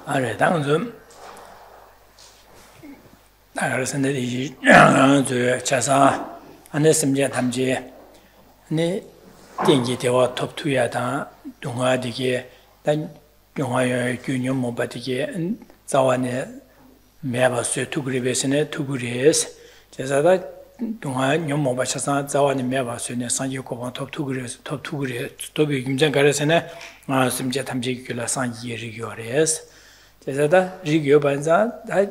아래 당좀 나가서는 이 자사 안에 심지 담지 네 dengi dewa top tuya dan dunga dige dan dunga yo gyunyo moba dige zawa ne meba su tuguribesine tugures jazada dunga nyom moba chasan zawa ne meba su ne sanji ko top tugures tobi gimjan garesene simje tamji gyula sanji rigores jazada rigyo banza da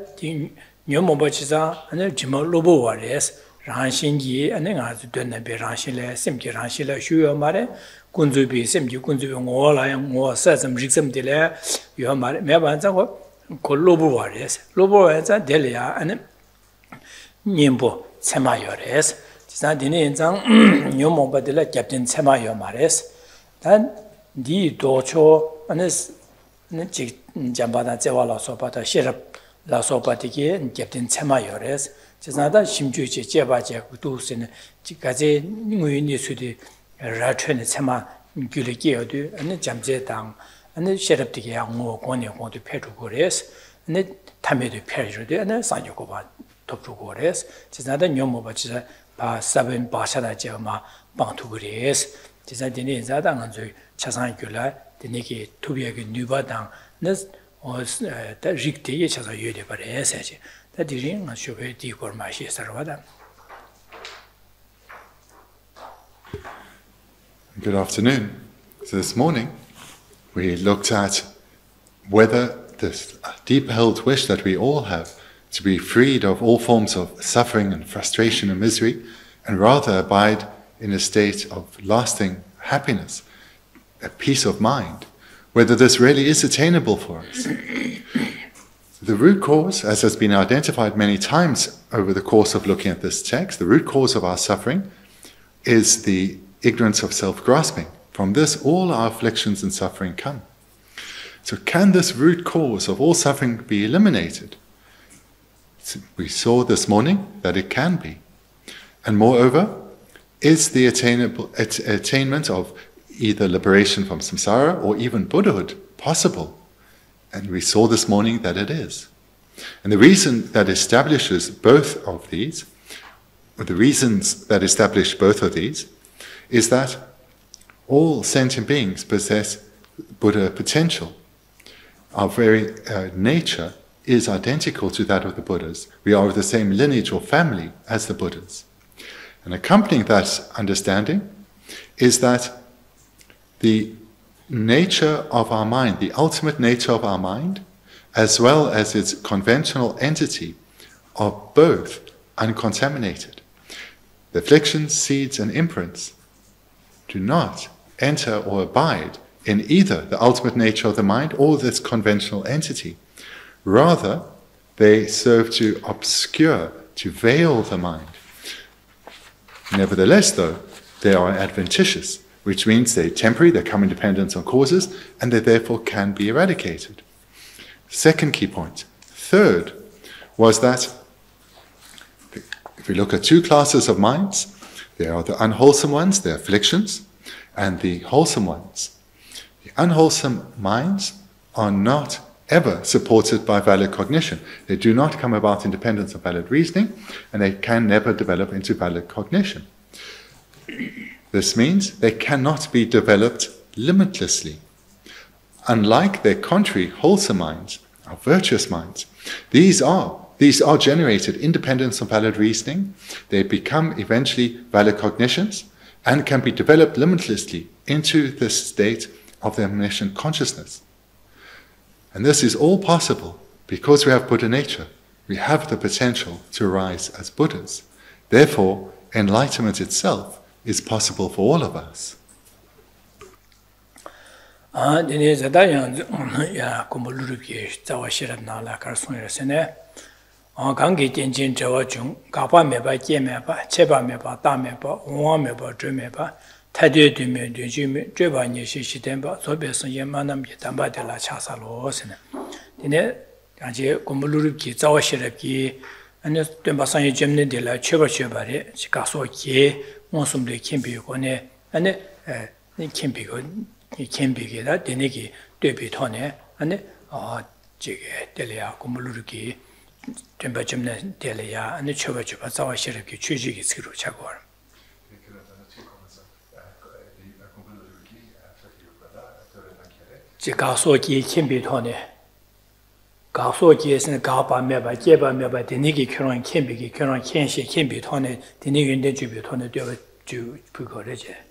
nyom moba chisa ane jima lobo wares Ranshingi and then I do not be Ranshilla, Simki Ranshilla, Shu Mare, Kunzubi, Simki Kunzu, Mola, and more Sasam Rixam Dele, you are Mebanza, called Lobo Warriors, Lobo as a Delia and Nimbo, Semayores, Sandini and Zang, Yomo Badilla, Captain Semayo Mares, then the Docho and this Jambada Zevala Sopata, Shirap La Sopatiki, and Captain Semayores. 지나다 심주지 제바제 도스는 지까지 누구인지 수디 라트네 참아 규례기어도 아니 잠제당 아니 셰럽디게 양모 권내고도 패주고레스 아니 탐에도 패주도 아니 산요고바 돕주고레스 지나다 녀모바지자 바 사벤 바샤다 제마 방투고레스 지나디니 인자당은 저 차상규라 되니게 투비하게 뉴바당 네 릭티에 차서 유대 버레스지 Good afternoon. So this morning we looked at whether this deep held wish that we all have to be freed of all forms of suffering and frustration and misery and rather abide in a state of lasting happiness, a peace of mind, whether this really is attainable for us. The root cause, as has been identified many times over the course of looking at this text, the root cause of our suffering is the ignorance of self-grasping. From this, all our afflictions and suffering come. So can this root cause of all suffering be eliminated? We saw this morning that it can be. And moreover, is the attainment of either liberation from samsara or even Buddhahood possible? And we saw this morning that it is. And the reason that establishes both of these, or the reasons that establish both of these, is that all sentient beings possess Buddha potential. Our very nature is identical to that of the Buddhas. We are of the same lineage or family as the Buddhas. And accompanying that understanding is that the nature of our mind, the ultimate nature of our mind, as well as its conventional entity, are both uncontaminated. The afflictions, seeds, and imprints do not enter or abide in either the ultimate nature of the mind or this conventional entity. Rather, they serve to obscure, to veil the mind. Nevertheless, though, they are adventitious, which means they're temporary, they come in dependence on causes, and they therefore can be eradicated. Second key point. Third was that if we look at two classes of minds, there are the unwholesome ones, the afflictions, and the wholesome ones. The unwholesome minds are not ever supported by valid cognition. They do not come about in dependence of valid reasoning, and they can never develop into valid cognition. This means they cannot be developed limitlessly. Unlike their contrary wholesome minds, our virtuous minds, these are generated independent of valid reasoning. They become eventually valid cognitions and can be developed limitlessly into the state of the omniscient consciousness. And this is all possible because we have Buddha nature. We have the potential to arise as Buddhas. Therefore, enlightenment itself is possible for all of us. Mosumde Kimbigone, and Kimbigo, Kimbigida, Denigi, Debitone, and 지게 될이야 공부르기 템바 좀네 될이야 아니 쳐봐 자와시럽게 취직이 스로 자고 지가소기 캠비토네 가소기에서는 가바메바 제바메바 데니기 결혼 캠비기 결혼 캠시 캠비토네 데니기 인데 주비토네 되어 주 부거래제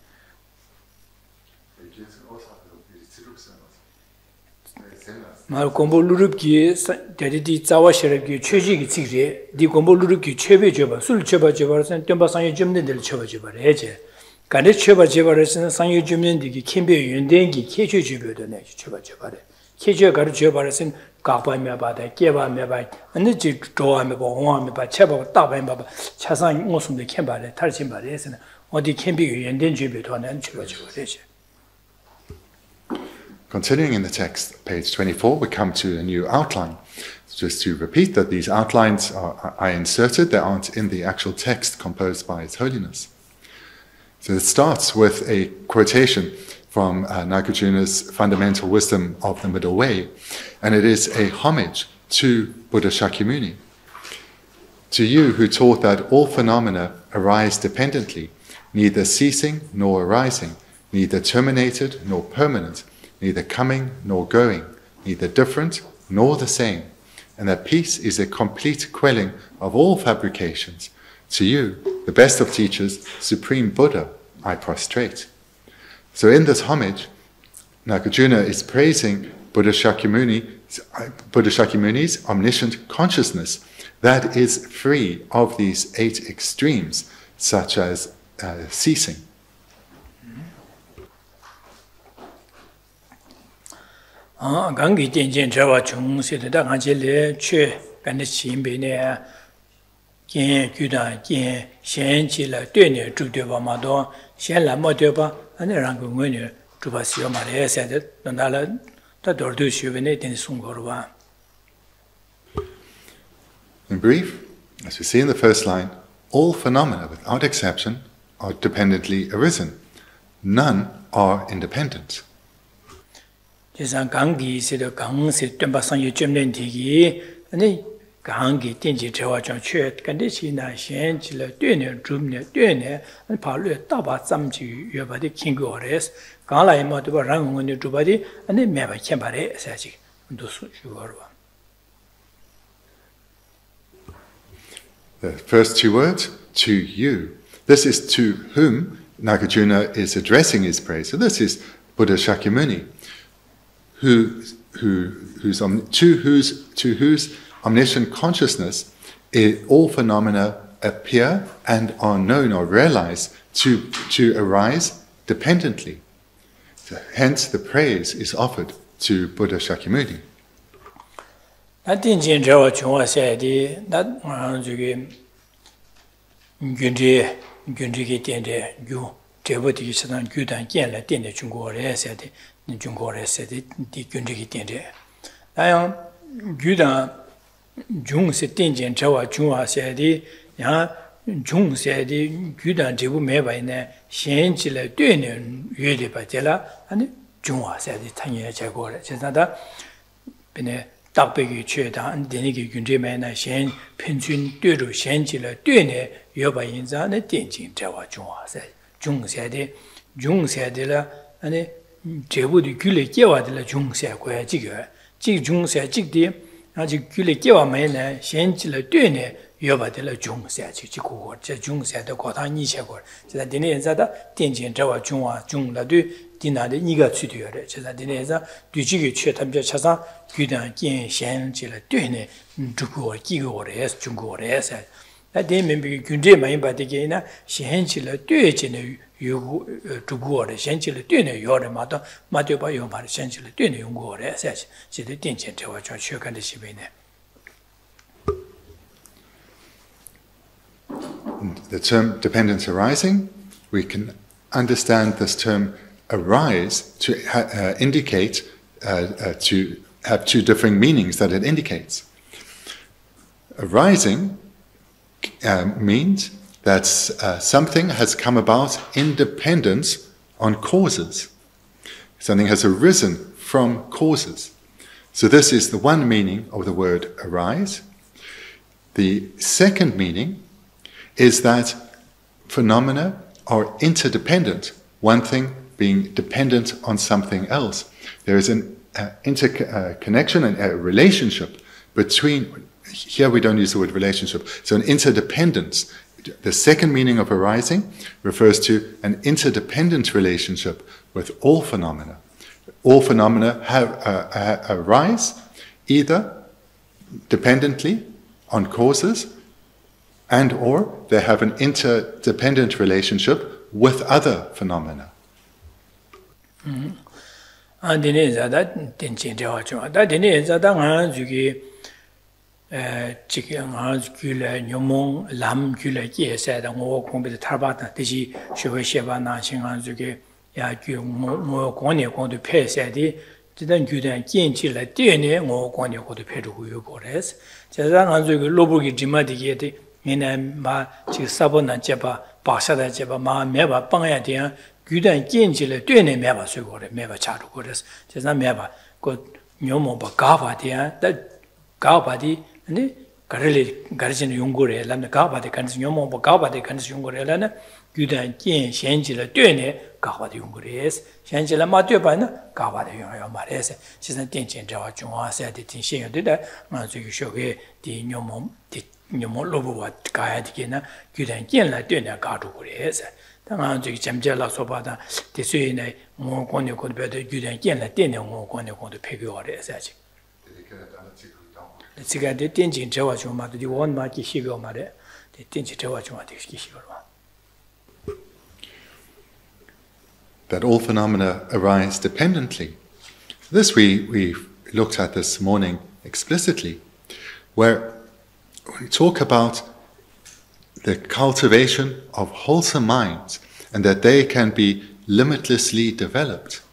말 공부 누르기 대디디 자와시럽게 취직이 지게 네 공부 누르기 최배 줘봐 술 줘봐 줘봐서 덤바상에 좀는들 줘봐 줘봐래제 간에 줘봐 줘봐서는 상유 좀는디기 캠비 연den기 캐주 주비도네 줘봐 줘봐래 캐주 가르 줘봐서는 가바메바다 깨바메바 안지 조아메바 홍아메바 쳐봐 따바메바 차상 무슨데 캠바래 탈신바래서는 어디 캠비 연된 주비도네 줘봐 줘봐래제 Continuing in the text, page 24, we come to a new outline. Just to repeat that these outlines I inserted, they aren't in the actual text composed by His Holiness. So it starts with a quotation from Nagarjuna's Fundamental Wisdom of the Middle Way, and it is a homage to Buddha Shakyamuni. To you who taught that all phenomena arise dependently, neither ceasing nor arising, neither terminated nor permanent, neither coming nor going, neither different nor the same, and that peace is a complete quelling of all fabrications. To you, the best of teachers, Supreme Buddha, I prostrate. So in this homage, Nagarjuna is praising Buddha Shakyamuni's omniscient consciousness that is free of these 8 extremes, such as ceasing. 강기 전전 저와 중세대다 간절히 최 간의 신비네 긴 규단 긴 현지라 되네 주되바마도 현라 못되바 아니랑 그거는 주바시오 말해서 나라 다 돌도 쉬베네 된 송거로와. In brief, as we see in the first line, all phenomena without exception are dependently arisen. None are independent. 지상 강기 있어도 강세 뜸바상이 점된 뒤기 아니 강기 된지 저와 좀 최 근데 지나 현지를 되네 줌네 되네 바로 따바 잠지 여바디 킹고레스 강라이 모두 랑원의 주바디 아니 매바 켐바레 사지 도수 주거로. The first 2 words, to you. This is to whom Nagarjuna is addressing his praise. So this is Buddha Shakyamuni, to whose omniscient consciousness all phenomena appear and are known or realized to arise dependently. So hence the praise is offered to Buddha Shakyamuni. 나딘진 저와 중화세디 나 저기 군지기 된데 유 대부디 시단 규단建了 된데 중국어에 세디 중국어에 세디 디 군지기 된데 나요 규단 중세 된진 저와 중화세디 야 중세디 규단 제부 매바이네 현지를 되는 유리 받잖아 아니 중화세디 tanye 제거래 제사다 비네 딱배기 최단 되니게 군제매나 현 평균 되로 현지를 되네 여바 인자의 된진 저와 중세대 중세대라 아니 제부의 귤에 깨와들 중세고야 지겨 지 중세 직디 아직 귤에 깨와매나 현지를 되네 여바들 중세 지고 저 중세의 고단이 세고 제가 되네 인자다 된진 저와 중라도 디나데 니가 취되어래 제가 되네서 뒤지게 최탐자 차사 규단 긴 현지를 되네 두고 기고래서 중고래서 나대 멤버기 군제 많이 받게나 현지를 되지는 요구 두고래 현지를 되네 요래마다 맞대봐 요 말 현지를 되네 용고래서 제대 된전 저와 저 쉬어간데 시베네. The term dependence arising, we can understand this term arise to indicate, to have 2 different meanings that it indicates. Arising means that something has come about in dependence on causes. Something has arisen from causes. So this is the one meaning of the word arise. The second meaning is that phenomena are interdependent, one thing being dependent on something else. There is an interconnection and a relationship between, here we don't use the word relationship, so an interdependence. The second meaning of arising refers to an interdependent relationship with all phenomena. All phenomena arise either dependently on causes and or they have an interdependent relationship with other phenomena. nyomong lam gyula ye sa da ngo kong be tarba da de ji shwe sheba na xing an zu ge ya gyu ngo gong ne gong de pe sa de de dan gyu dan jian ji le de ne ngo gong ne go de pe ru yu bo res ja za an zu ge lo bu gi ji ma de ge de ni na ma ji sa bo na je ba ba sha da je ba ma me ba pang ya de gyu dan jian ji le de ne me ba sui go de me ba cha ru go res ja za me ba go nyomong ba ga ba de da ga ba di 네 가르리 가르치는 연구를 하려면 가바데 간지 요모 가바데 간지 연구를 하려면 규단 진 현지를 되네 가바데 연구를 해서 현지를 맞대봐나 가바데 연구를 말해서 지선 된진자와 중화세야 되 신여되다 맞으기 쇼게 디 요모 디 요모 로보와 가야 되게나 규단 진라 되네 가도 그래서 당한 저기 잠자라 소바다 대수인의 뭐 권의 권배도 규단 진라 되네 뭐 권의 권도 배교를 해서 아직 지가 된진 저와 좀 맞지 원 맞기 시고 말에 된진 저와 좀 맞기 시고 That all phenomena arise dependently. This we looked at this morning explicitly, where we talk about the cultivation of wholesome minds and that they can be limitlessly developed.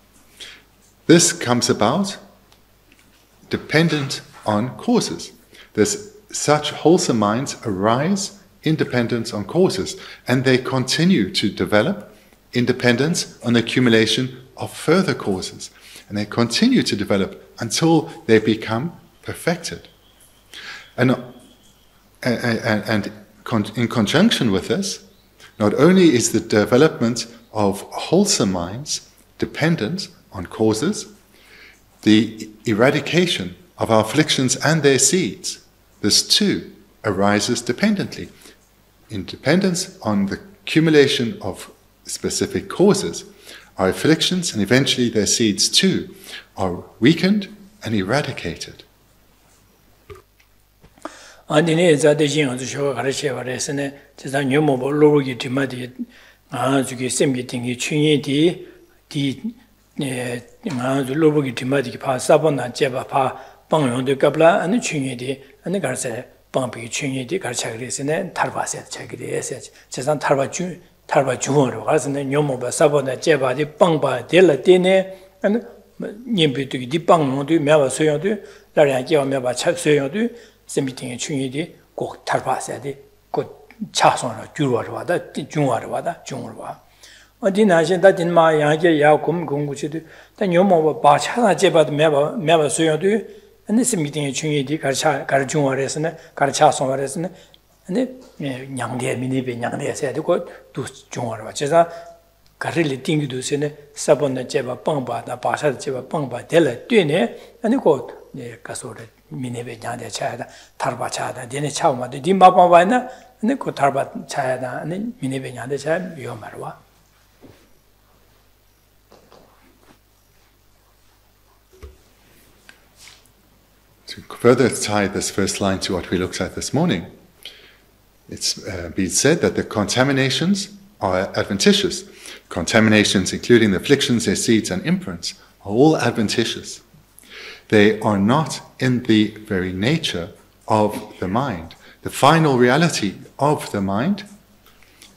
This comes about dependent on causes. There's such wholesome minds arise independence on causes, and they continue to develop independence on accumulation of further causes, and they continue to develop until they become perfected. And in conjunction with this, not only is the development of wholesome minds dependent on causes, the eradication of our afflictions and their seeds, this too arises dependently. In dependence on the accumulation of specific causes, our afflictions and eventually their seeds too are weakened and eradicated. 안디네 자대진 어디서 가르쳐 버렸으네. 제가 녀모보 로로기 디마디 저기 셈기 띵이 춘이디 디 로로기 디마디 파 사본나 제바 파 방용도 갑라 아니 춘이디 아니 가르쳐 방비 춘이디 가르쳐 그랬으네. 탈바세 자기리에서 제산 탈바 중으로 가서네 녀모바 사본나 제바디 방바 될라티네 아니 님비도 디 방용도 매바 소용도 라량 제와 매바 착 소용도 셈비팅의 충이디 꼭 탈바세디 꼭 차선으로 줄어로 와다 중화로 와다 중으로 와 어디 나신다 진마 양게 야금 공부치도 단 요모 바차나 제바도 매바 소용도 근데 셈비팅의 충이디 가르 중화에서는 가르차선에서는 근데 양대 미니베 양대에서 되고 두 중화로 와 제가 가르리 띵기도 세네 사본의 제바 빵바다 바사 제바 빵바 될래 되네 아니 곧 가서래 미네베 냐데 차야다 탈바 차야다 데네 차오마데 디마바바나 네 고 탈바 차야다 네 미네베 냐데 차 위험하러와 To further tie this first line to what we looked at this morning, it's been said that the contaminations are adventitious. Contaminations, including the afflictions, their seeds and imprints, are all adventitious. They are not in the very nature of the mind. The final reality of the mind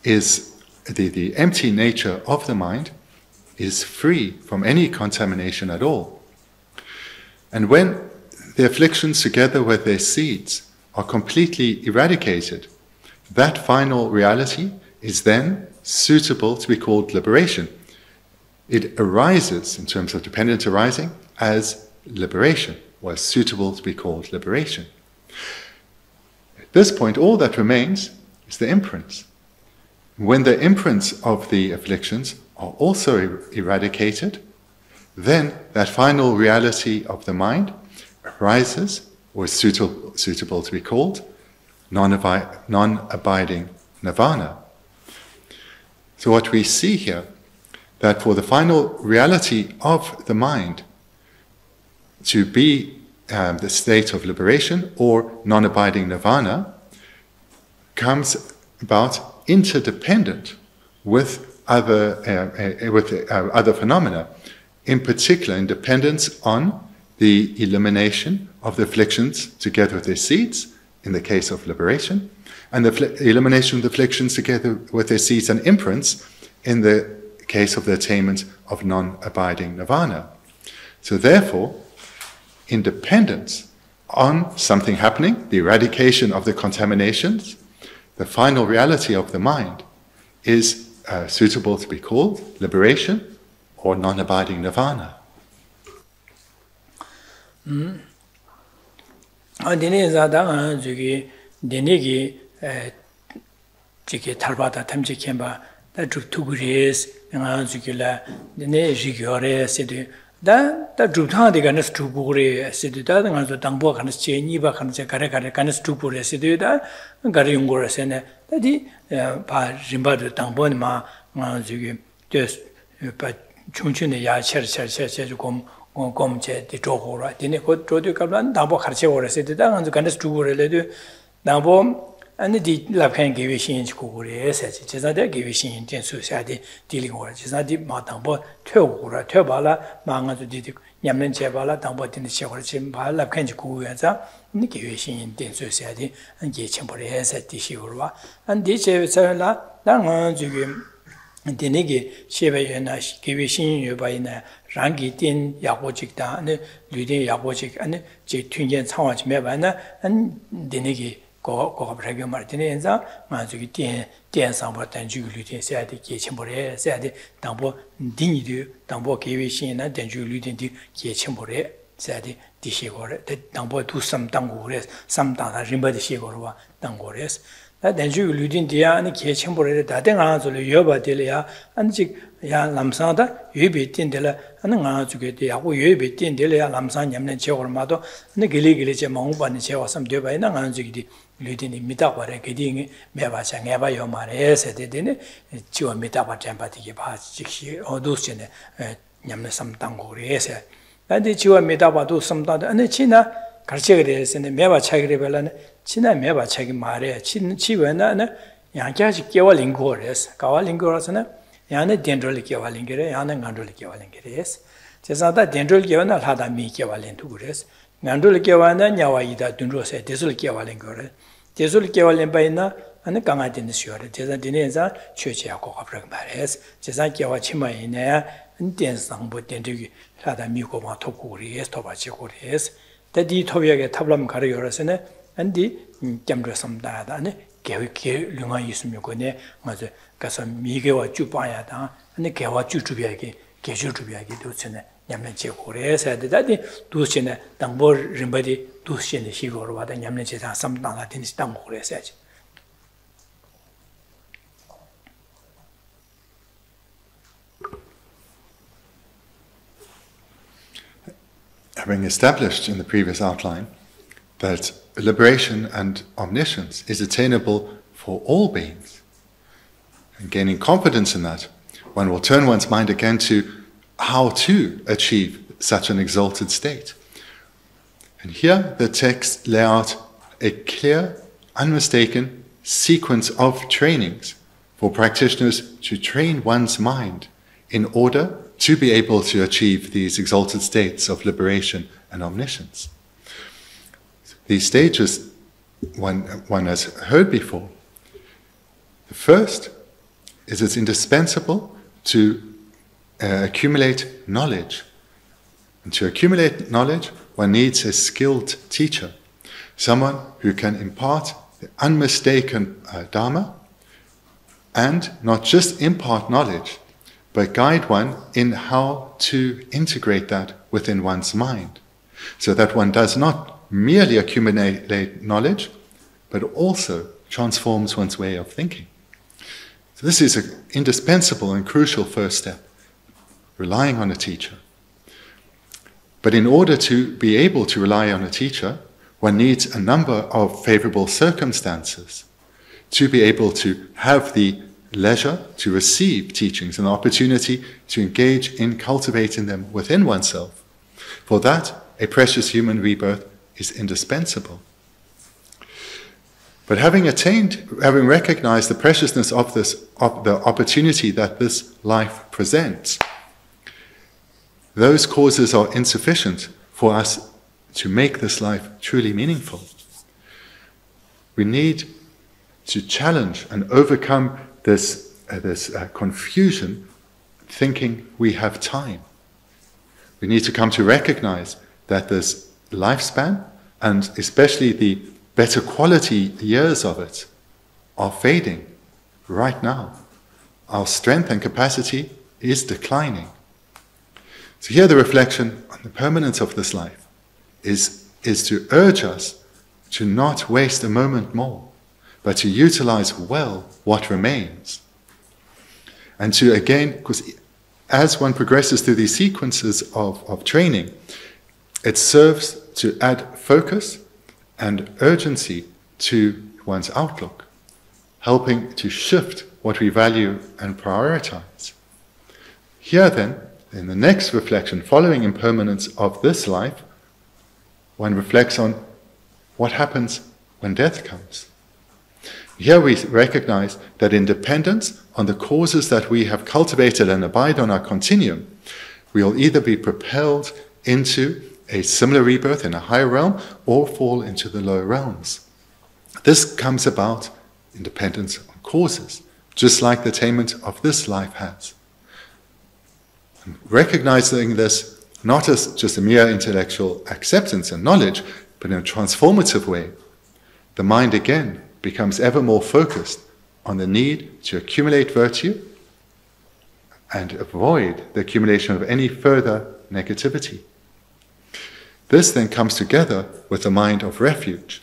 is the empty nature of the mind is free from any contamination at all. And when the afflictions together with their seeds are completely eradicated, that final reality is then suitable to be called liberation. It arises, in terms of dependent arising, as liberation. was suitable to be called liberation. At this point, all that remains is the imprints. When the imprints of the afflictions are also eradicated, then that final reality of the mind arises, or is suitable to be called, non-abiding nirvana. So what we see here, that for the final reality of the mind to be the state of liberation or non-abiding nirvana, comes about interdependent with other phenomena, in particular in dependence on the elimination of the afflictions together with their seeds, in the case of liberation, and the elimination of the afflictions together with their seeds and imprints, in the case of the attainment of non-abiding nirvana. So therefore, in dependence on something happening, the eradication of the contaminations, the final reality of the mind is suitable to be called liberation or non-abiding nirvana. da drupthang de ganas trupure sidu da ngan dangbo ganas che ni ba ganas gare ganas trupure sidu da gare yungor sene da di ba rimba de dangbo ni ma ngan just pa chungchune ya cher gom che de jogora dine ko jodu kablan dangbo kharche ore sidu da ngan ganas trupure le de dangbo and the lapkan give shin kugure says 제자들 give shin tensu 사디 dealing or 제자디 마당보 퇴고라 퇴발라 망아도 디디 냠는 제발라 당보 되는 시골 좀 발lapkan 구여자 니 give shin ten수 사디 안게 첨벌에 해서 디시고라 안 디제서라 당은 지금 데네게 시베여나 give shin 여바이나 랑기 된 야고직다 네 류된 야고직 아니 제 튕겐 상황이 매반나 안 데네게 go brage martine enza ma ju gi tian sang bo dan ju lu tian sia de ge chen bo re sia de dang bo din yi de dang bo ge wei xin na dan ju lu tian de ge chen bo re sia de di xie go re de dang bo du sam dang go re sam dang da rin ba de xie go wa dang go re da dan ju lu tian de ya ni ge chen bo re da de nga zu le yo ba de le ya an ji ya lam sa da yu bi tin de la an nga ju ge de ya go yu bi tin de le ya lam sa nyam ne che go ma do ne ge le che ma hu ba ni che wa sam de ba na nga ju gi 류딘이 미다과래 게딩이 매바자 내바요 말에 세대되네 지와 미다과 잼바디기 바 직시 어두스네 냠네 삼당고리에서 근데 지와 미다과도 삼다도 아니 지나 가르치게 돼서네 매바 차기를 별라네 지나 매바 차기 말에 지외나네 양자지 깨월링고레스 가월링고라서네 야네 덴드롤 깨월링게레 야네 간돌 깨월링게레스 제사다 덴드롤 깨월나 하다 미 깨월링도 그래서 간돌 깨월나 냐와이다 둔로세 데술 깨월링고레 제술 깨월린 바이나 아니 강아지는 쉬어래 제사 디네자 최치하고 가버려 말해서 제사 깨와 치마이네 인된상부 된득이 하다 미고마 토고리에서 도바치고리에서 대디 토비하게 탑람 가려 열어서네 안디 점도 섬다다네 계획이 류가 있으면 거네 맞아 가서 미개와 주봐야다 아니 개와 주주비하게 계주주비하게 도치네 냠는 제고래서 다디 도치네 당보 림바디 도시네 시고로 와다 냠는 제사 삼당다 된지 당고 그래서야지 Having established in the previous outline that liberation and omniscience is attainable for all beings, and gaining confidence in that, one will turn one's mind again to how to achieve such an exalted state. And here the texts lay out a clear, unmistaken sequence of trainings for practitioners to train one's mind in order to be able to achieve these exalted states of liberation and omniscience. These stages one has heard before. The first is it's indispensable to accumulate knowledge. And to accumulate knowledge, one needs a skilled teacher, someone who can impart the unmistaken Dharma, and not just impart knowledge, but guide one in how to integrate that within one's mind. so that one does not merely accumulate knowledge, but also transforms one's way of thinking. So this is an indispensable and crucial first step, relying on a teacher. But in order to be able to rely on a teacher, one needs a number of favorable circumstances to be able to have the leisure to receive teachings and the opportunity to engage in cultivating them within oneself. For that, a precious human rebirth is indispensable. But having recognized the preciousness of the opportunity that this life presents, those causes are insufficient for us to make this life truly meaningful. We need to challenge and overcome this confusion, thinking we have time. We need to come to recognize that this lifespan, and especially the better quality years of it, are fading right now. Our strength and capacity is declining. So here the reflection on the permanence of this life is to urge us to not waste a moment more, but to utilize well what remains. And to again, because as one progresses through these sequences of training, it serves to add focus and urgency to one's outlook, helping to shift what we value and prioritize. Here then, in the next reflection, following impermanence of this life, one reflects on what happens when death comes. Here we recognize that in dependence on the causes that we have cultivated and abide on our continuum, we will either be propelled into a similar rebirth in a higher realm or fall into the lower realms. This comes about in dependence on causes, just like the attainment of this life has. And recognizing this not as just a mere intellectual acceptance and knowledge, but in a transformative way, the mind again becomes ever more focused on the need to accumulate virtue and avoid the accumulation of any further negativity. This then comes together with the mind of refuge,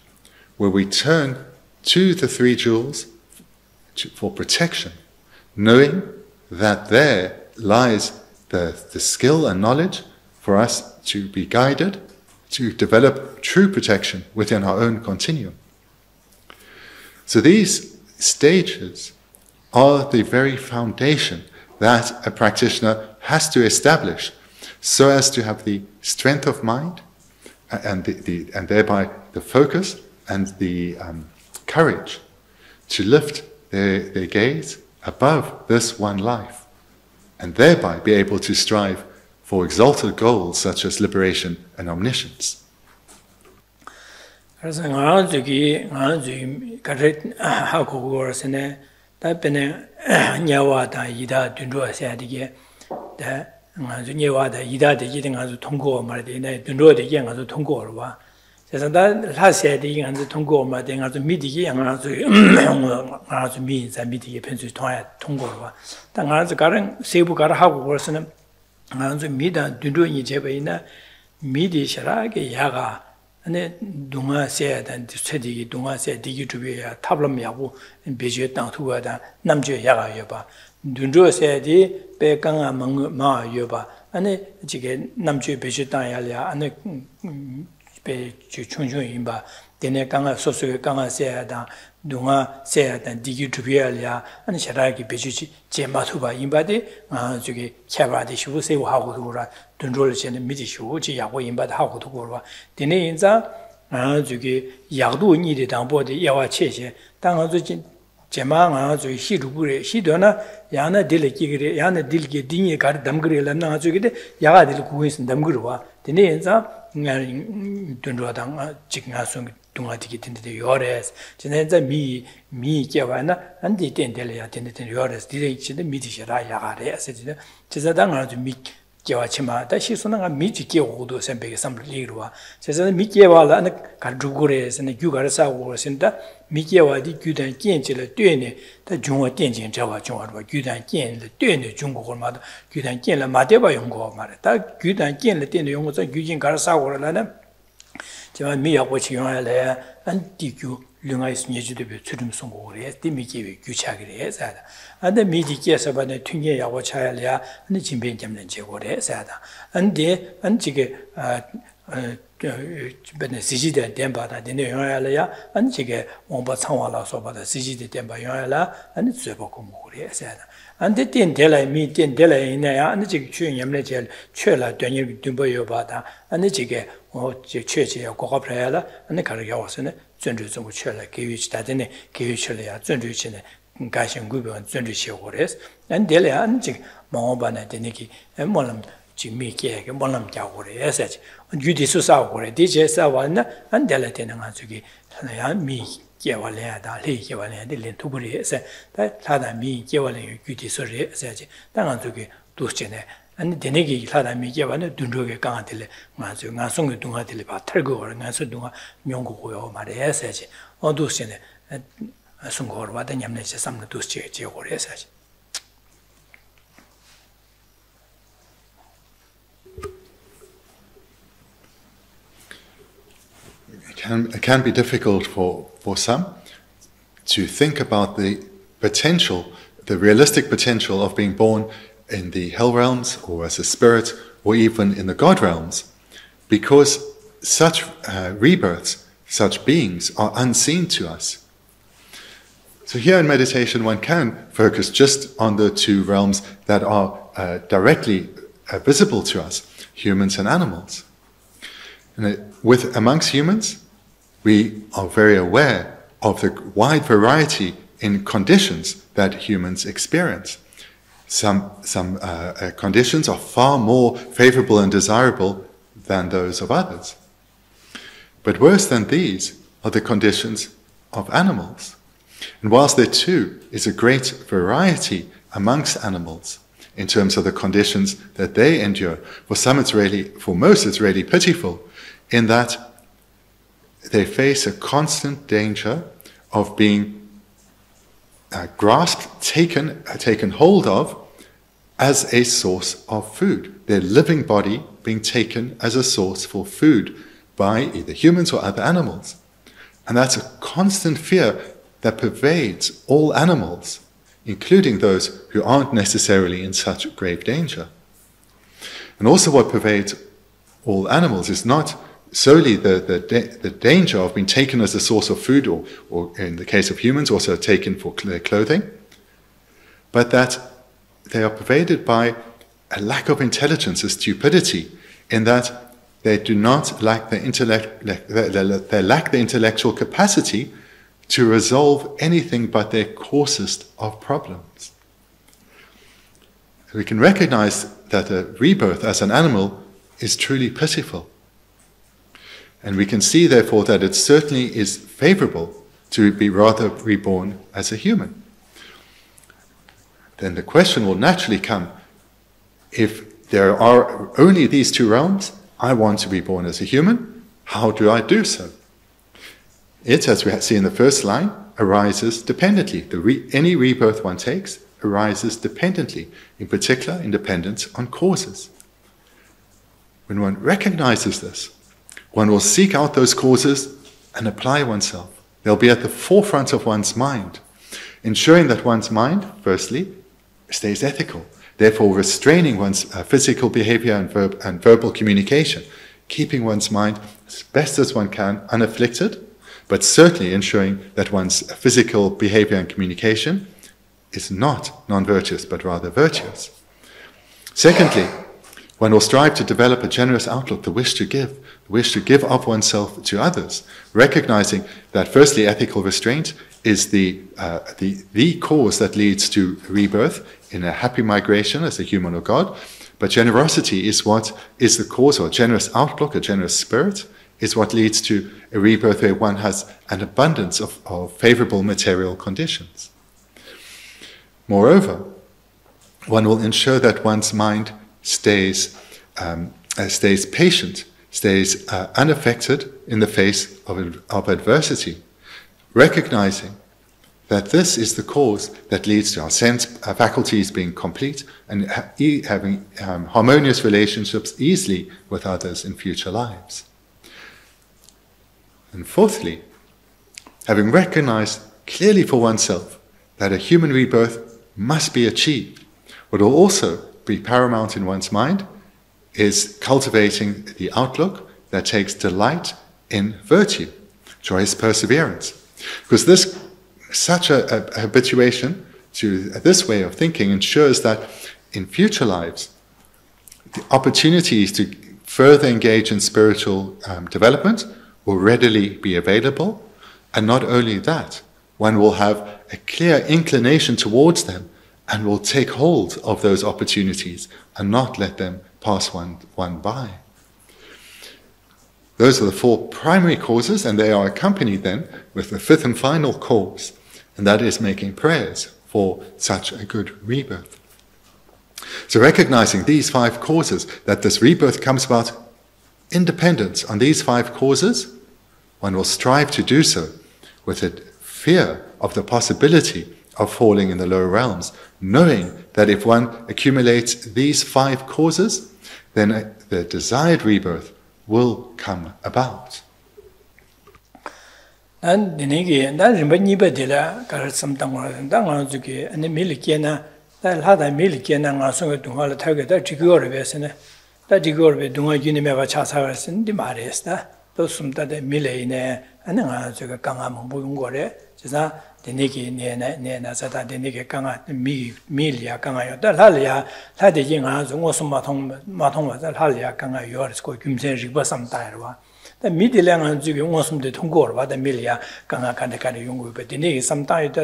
where we turn to the three jewels for protection, knowing that there lies the skill and knowledge for us to be guided to develop true protection within our own continuum. So these stages are the very foundation that a practitioner has to establish so as to have the strength of mind and thereby the focus and the courage to lift their gaze above this one life and thereby be able to strive for exalted goals such as liberation and omniscience. 그래서 가르 하고고서네 답변에 냐와다 이다 둔로서야 되게 다 아주 냐와다 이다 되게 가서 통고 말이네 둔로 되게 가서 통고로 봐. 그래서 다 라서야 되게 가서 통고 말이 가서 미디게 아주 미자 미디게 편수 통고로 봐. 당가서 가른 세부 가르 하고고서는 아주 미다 둔로니 제베이나 미디셔라게 야가 ane dunga se dan tsedi dunga se digi tubi ya tablam yabu beje tang tuwa da namje yaga yoba dunjo se di pe kanga ma yoba ane jige namje beje tang ya ya ane pe chunchun imba dene kanga soso kanga se da dunga se dan digi tubi ya ane sharagi beje jema tuba imba de 저기 캬바디 시부 세고 하고 그러라 dunjol chen midi shu ji yago yin ba da hago to go dine yin za 저기 야도 니데 당보데 야와 체제 당어 저진 제마 저 시루부레 시도나 야나 딜기게 야나 딜게 딩에 가르 담그레라 나 저기데 야가 딜 구인스 담그르와 dine yin za dunjo당 직나송 동아디게 된데 요레스 진짜 미 개와나 안디 된데야 된데 요레스 디레이치데 미디셔라 야가레 세지데 제자당 아주 Gewachima, that she's on a meet Geodo, some big some Lirua. Says a Mikewa and a Kadrugores and a Yugarasa was in that Mikewa di Gudan Genji, the Dune, the Junga Genji, Java Junga, Gudan Gen, the Dune, Jungo Mother, Gudan Gen, la Madeva Yungo, Marata, Gudan Gen, the Dune, was a Gujin Garasa or Lana. Java Mia, what you are there, and DQ. Lunga is near to the Tudum Songore, the Miki Guchagri, and the Midi Kias about the Tungia Wachalia, and the Chimbenjam and Jegore, and the Antige Sijida Demba, the Neoalia, and Chige, Ombatawala, so about the Sijida Demba Yola, and the Zebocumore, and the Tin Dela meet Tin Dela in there, and the Jig Yamnejel, Chela, Daniel Dumboyo Bata, and the Jige, or Church or Cocaprella, and the Carrios, and Zundus and Chela, Kivich Tatene, Kivichelia, Zundus and Gashan Gubu and Zundus Shores, and Delia and Jig, Mahobana, Deniki, and Molam, Jimmy Keg, and Molam Jawore, such, and Judisus Awore, DJ Sawana, and Delatin and Anzuki, and me. Gewalea, Gewalea, the Lentuburi, that Tada me, Gewale, Jutisori, said, Dangantuki, Duscene, and the Negi, Tada me, Gewana, Dunduga Gantile, Mansu, Nansung Dunga Dilipa, Tergo, and Nansudunga, Myongo, or Maria, said, or Duscene, and Sungor, what the Yamnes, some Dusce, or such. It can be difficult for some to think about the potential, the realistic potential of being born in the hell realms or as a spirit or even in the God realms, because such rebirths, such beings are unseen to us. So here in meditation one can focus just on the two realms that are directly visible to us, humans and animals. And amongst humans, we are very aware of the wide variety in conditions that humans experience. Some conditions are far more favorable and desirable than those of others. But worse than these are the conditions of animals. And whilst there too is a great variety amongst animals in terms of the conditions that they endure, for most it's really pitiful in that they face a constant danger of being grasped, taken hold of as a source of food. Their living body being taken as a source for food by either humans or other animals. And that's a constant fear that pervades all animals, including those who aren't necessarily in such grave danger. And also what pervades all animals is not solely the danger of being taken as a source of food, or in the case of humans, also taken for their clothing, but that they are pervaded by a lack of intelligence, a stupidity, in that they do not lack the intellect, they lack the intellectual capacity to resolve anything but their coarsest of problems. We can recognize that a rebirth as an animal is truly pitiful. And we can see, therefore, that it certainly is favorable to be rather reborn as a human. Then the question will naturally come, if there are only these two realms, I want to be born as a human, how do I do so? It, as we see in the first line, arises dependently. Any rebirth one takes arises dependently, in particular, independent on causes. When one recognizes this, one will seek out those causes and apply oneself. They'll be at the forefront of one's mind, ensuring that one's mind, firstly, stays ethical, therefore restraining one's physical behavior and verbal communication, keeping one's mind as best as one can unafflicted, but certainly ensuring that one's physical behavior and communication is not non-virtuous, but rather virtuous. Secondly, one will strive to develop a generous outlook, the wish to give of oneself to others, recognizing that firstly ethical restraint is the cause that leads to rebirth in a happy migration as a human or God, but generosity is what is the cause, or a generous outlook, a generous spirit, is what leads to a rebirth where one has an abundance of favorable material conditions. Moreover, one will ensure that one's mind stays patient, stays unaffected in the face of adversity, recognizing that this is the cause that leads to our sense faculties being complete and having harmonious relationships easily with others in future lives. And fourthly, having recognized clearly for oneself that a human rebirth must be achieved, what will also be paramount in one's mind is cultivating the outlook that takes delight in virtue, joyous perseverance. Because such a habituation to this way of thinking ensures that in future lives, the opportunities to further engage in spiritual development will readily be available, and not only that, one will have a clear inclination towards them and will take hold of those opportunities and not let them pass one by. Those are the four primary causes, and they are accompanied then with the fifth and final cause, and that is making prayers for such a good rebirth. So recognizing these five causes, that this rebirth comes about independent on these five causes, one will strive to do so with a fear of the possibility of falling in the lower realms, knowing that if one accumulates these five causes, then the desired rebirth will come about. And Bendigo, that remember Dila, Karasam Tangan, Dangazuki, and the Milikena, that had a Milikena, and also to all the target, that Jigor Vesena, that Jigor Dunga Unimeva Chasavas and Dimarista, those from that Milene, and then Kangam Bungore, Jasa, the Niki, Nena Sata, the Niki Kanga, Milia Kanga, the Halia, had the young house, and also Maton was that Halia Kanga, yours, Kumsen Riba some Taiwa. The middle and Zugi was the Tungor, what the Milia Kanga Kandakari Yungu, but the Niki sometimes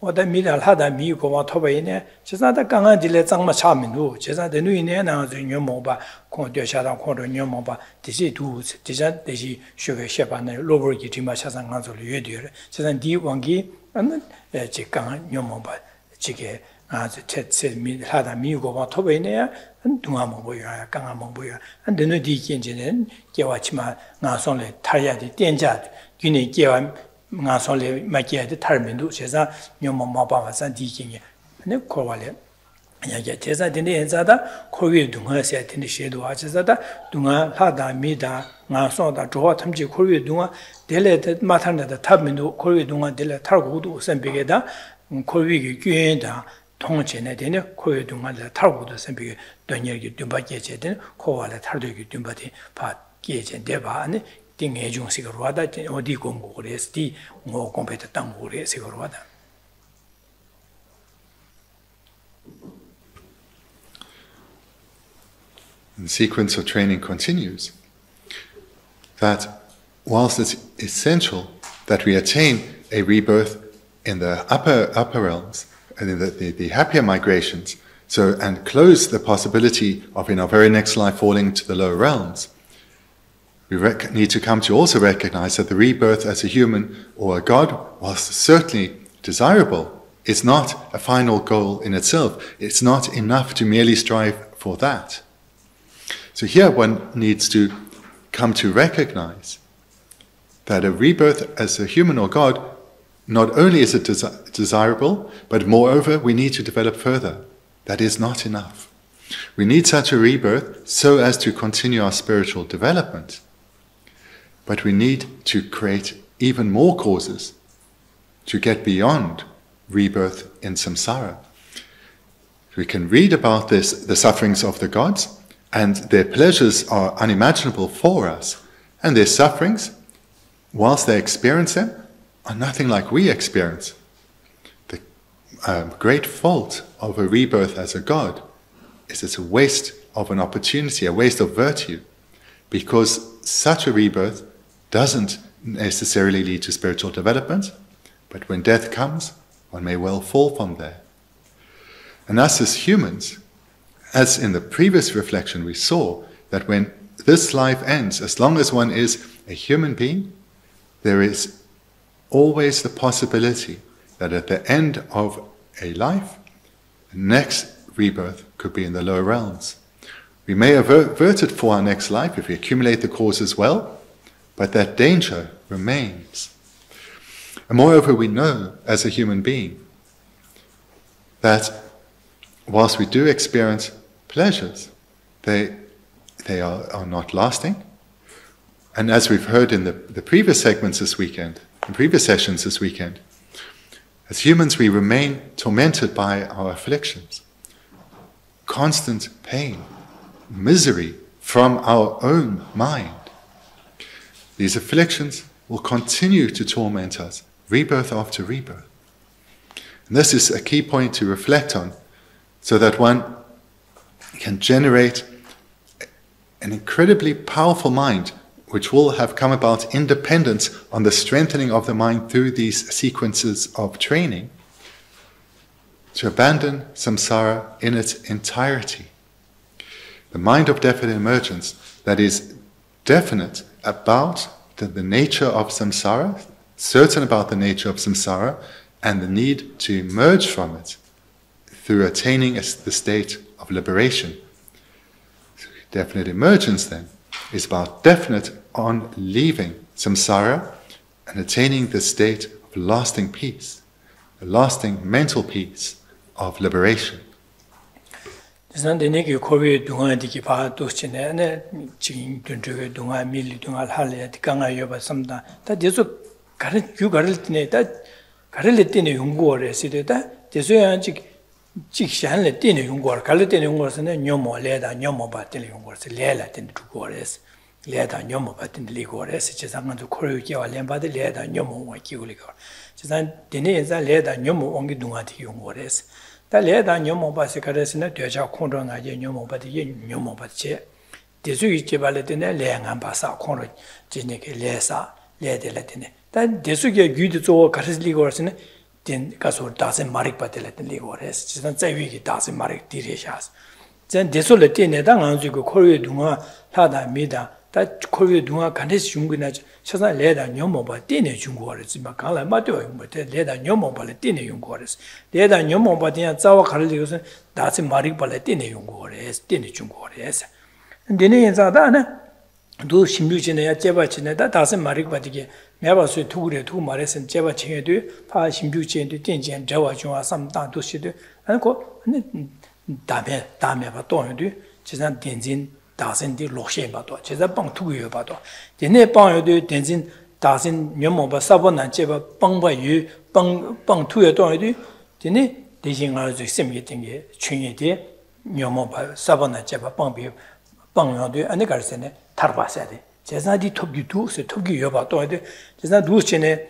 what the middle had a Miko Tobaine, Chesada Kanga Dilet Sang Machamin, Chesa the New Nana, the new Moba, Condeshada, Condo New Moba, Dizzy Tools, Dizat, Dizzy, Sugar Shep, and Lower Gitimachas and Ganzo Yudur, Chesan D. Wangi, and Chikan New Moba, Chike, as the Ted said, had a Miko Tobaine, and Dumamoya, Kangamoya, and the Nudi Engine, Gewachma, Nasonle, Taya the Denjat, Guinea Gewan. Nasonle Makia determined, Chesa, Yoma Maba, and Diking, and the Kovale. Yatesa didn't Zada, Korea Dunga said in the shade of Achazada, Dunga, Hada, Mida, Nasoda, Joatamji, Korea Dunga, Delet Matana, the Tabmindu, Korea Dunga, Dela Targudu, Sambigeda, Korea Guenda, Tongchen, then Korea Dunga, the Targudu, Sambig, Donia Dumba Gage, Koala Tardu Dumbati, Pat Gage and Deba, and Ding Ejung Sigurada, or Di Gongores, Di more competent Tangure Sigurada. The sequence of training continues, that whilst it's essential that we attain a rebirth in the upper realms and in the happier migrations, and close the possibility of in our very next life falling to the lower realms, we need to come to also recognize that the rebirth as a human or a god, whilst certainly desirable, is not a final goal in itself. It's not enough to merely strive for that. So here one needs to come to recognize that a rebirth as a human or god, not only is it desirable, but moreover we need to develop further. That is not enough. We need such a rebirth so as to continue our spiritual development. But we need to create even more causes to get beyond rebirth in samsara. We can read about the sufferings of the gods, and their pleasures are unimaginable for us, and their sufferings, whilst they experience them, are nothing like we experience. The great fault of a rebirth as a god is it's a waste of an opportunity, a waste of virtue, because such a rebirth doesn't necessarily lead to spiritual development, but when death comes, one may well fall from there. And us as humans, as in the previous reflection we saw, that when this life ends, as long as one is a human being, there is always the possibility that at the end of a life, the next rebirth could be in the lower realms. We may avert it for our next life if we accumulate the causes well, but that danger remains. And moreover, we know as a human being that whilst we do experience pleasures, they are not lasting. And as we've heard in the previous segments this weekend, in previous sessions this weekend, as humans we remain tormented by our afflictions, constant pain, misery from our own mind. These afflictions will continue to torment us, rebirth after rebirth. And this is a key point to reflect on, so that one can generate an incredibly powerful mind which will have come about independent on the strengthening of the mind through these sequences of training, to abandon samsara in its entirety. The mind of definite emergence that is definite about the nature of samsara, certain about the nature of samsara, and the need to emerge from it through attaining the state of liberation. So definite emergence then is about definite on leaving samsara and attaining the state of lasting peace, the lasting mental peace of liberation. Dene ki kowe dunga diki paa doshine, ane chigin dunga dunga, mili dunga, hali, kanga yoba samda, ta deso yu garil tine, ta garil tine yungu re side, ta deso yang chik shan le tine yungu re, garil tine yungu re, nyomo leda, nyomo ba tine yungu re, lela tine dugu re, leda, nyomo ba tine ligu re, chizang tu kowe kiawa lenpa de leda, nyomo wa kigu ligu re, chizang dene yenza leda, nyomo ongi dunga diki yungu re, 다 레다 녀모바 세카레스네 되자 콘로나 예 녀모바디 예 녀모바체 대수기 제발레데네 레앙한 바사 콘로 지니게 레사 레데레데네 다 대수기 규디 조 가르리고르스네 된 가서 다세 마릭바텔레데 리고레스 지단 자위기 다세 마릭 디레샤스 전 대솔레데네다 안주고 코르에 둥아 하다 미다 다 코르에 둥아 간데스 중근나 쳐서 레다 녀모바 띠네 중고르지마 강라 마도요 뭐데 레다 녀모바레 띠네 용고르스 레다 녀모바디야 자와 가르리고서 다시 마릭발레 띠네 용고르스 띠네 중고르스 근데네 인자다네 도 심류진에야 제바진에다 다시 마릭바디게 매바수 두그레 두 말에선 제바칭에도 파 심류진도 땡진 저와 중화 삼다 도시도 아니고 다음에 봐 또도 지난 땡진 다신디 로셰 봐도 제가 빵 투고요 봐도 얘네 빵여도 댄진 다신 녀모바 사본난 제바 빵바유 빵 투여 도에도 얘네 대신 알아서 셈게 된게 춘이데 녀모바 사본난 제바 빵비 빵여도 안에 갈세네 타르바세데 제자디 톱기도 세 톱기요 봐도 제자 누스체네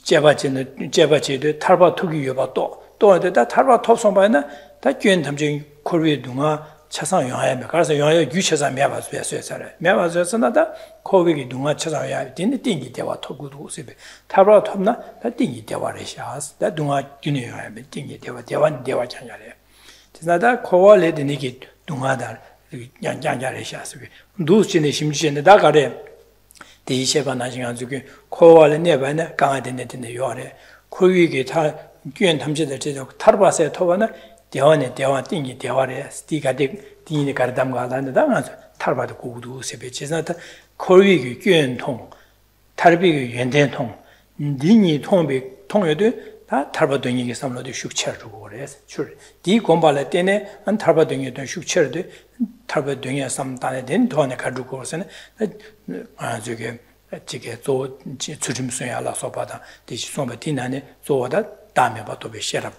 제바체도 타르바 투기요 봐도 또에다 타르바 톱송바나 다 괜 담정 코르에 둥아 차상 영화에 가서 영화에 유체사 매바스에서라 매바스에서나다 코빅이 동아 차상 영화에 딘데 띵기 대와 토구도 세베 타브라 톱나 다 띵기 대와레샤스 다 동아 균이 영화에 띵기 대와 대와 장야래 지나다 코와레 드니기 동아다 양양야레샤스 누스진의 심지에는 다가래 대시에바 나중에 저기 코와레 네바네 강아데네 딘데 요아래 코위기 다 균 탐지될 제도 타르바세 토바나 대화네 대화 띵기 대화래 스티가데 띵이 가르담가 하는데다 타르바도 고구도 세베치나다 코위기 균통 타르비기 연대통 닝이 통비 통여도 다 타르바동이게 삼로도 숙체르고 그래서 줄디 공발에 때네 안 타르바동이도 숙체르도 타르바동이야 삼단에 된 돈에 가지고 그래서는 저게 조 주림수야라 소바다 대시 소바 디나네 조다 다음에 봐도 베셔라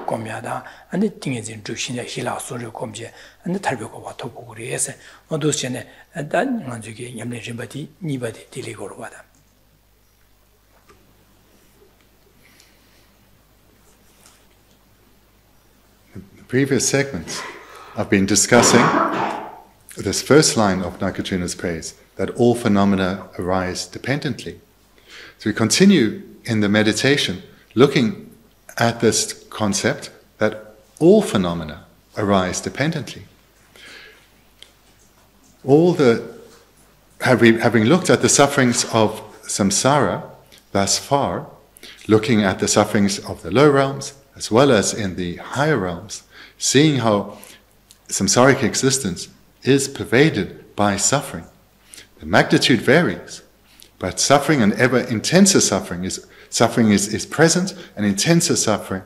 고미하다 안에 띵해진 주신의 힐라소를 검제 안에 탈벽고 와도 그래서 어두스네 단 만족이 염내 심바디 니바디 딜리고로 와다 Previous segments I've been discussing this first line of Nagarjuna's praise, that all phenomena arise dependently. So we continue in the meditation looking at this concept that all phenomena arise dependently. Having looked at the sufferings of samsara thus far, looking at the sufferings of the low realms as well as in the higher realms, seeing how samsaric existence is pervaded by suffering. The magnitude varies, but suffering and ever intenser suffering is present, and intenser suffering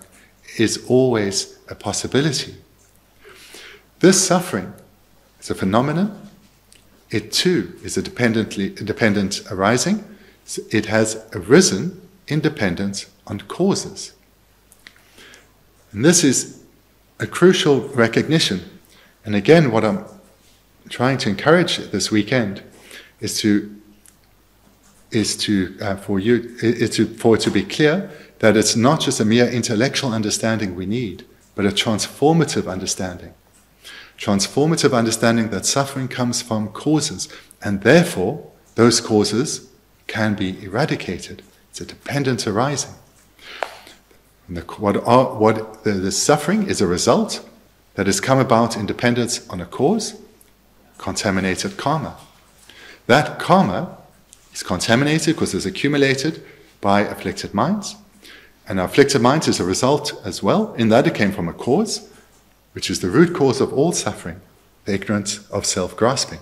is always a possibility. This suffering is a phenomenon. It too is a dependent arising. It has arisen independent on causes. And this is a crucial recognition. And again, what I'm trying to encourage this weekend is for it to be clear that it's not just a mere intellectual understanding we need, but a transformative understanding. Transformative understanding that suffering comes from causes, and therefore those causes can be eradicated. It's a dependent arising. And the suffering is a result that has come about in dependence on a cause, contaminated karma. That karma is contaminated because it's accumulated by afflicted minds. And our afflicted minds is a result as well, in that it came from a cause, which is the root cause of all suffering, the ignorance of self-grasping.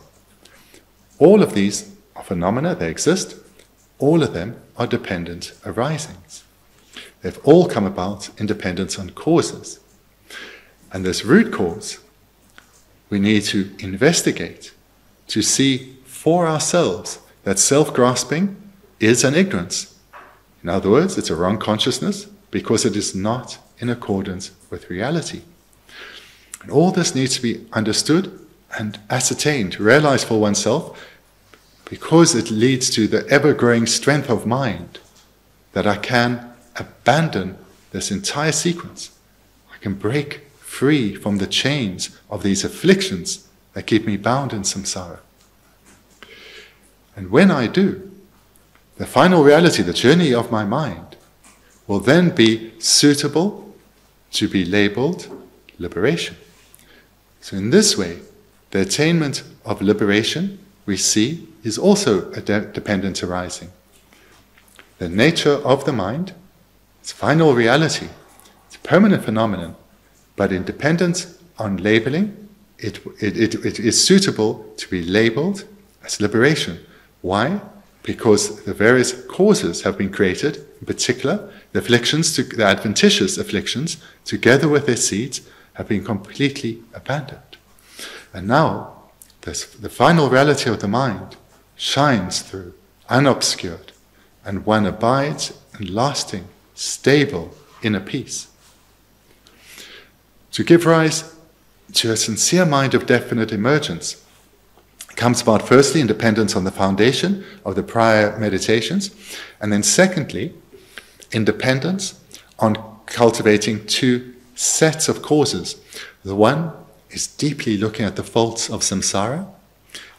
All of these are phenomena, they exist. All of them are dependent arisings. They've all come about in dependence on causes. And this root cause, we need to investigate, to see for ourselves that self-grasping is an ignorance. In other words, it's a wrong consciousness because it is not in accordance with reality. And all this needs to be understood and ascertained, realized for oneself, because it leads to the ever-growing strength of mind that I can abandon this entire sequence. I can break free from the chains of these afflictions that keep me bound in samsara. And when I do, the final reality, the journey of my mind, will then be suitable to be labeled liberation. So in this way, the attainment of liberation, we see, is also a dependent arising. The nature of the mind, its final reality, it's a permanent phenomenon, but in dependence on labeling, it is suitable to be labeled as liberation. Why? Because the various causes have been created, in particular, the afflictions, the adventitious afflictions, together with their seeds, have been completely abandoned. And now, the final reality of the mind shines through, unobscured, and one abides in lasting, stable inner peace. To give rise to a sincere mind of definite emergence comes about firstly in dependence on the foundation of the prior meditations, and then secondly, in dependence on cultivating two sets of causes. The one is deeply looking at the faults of samsara,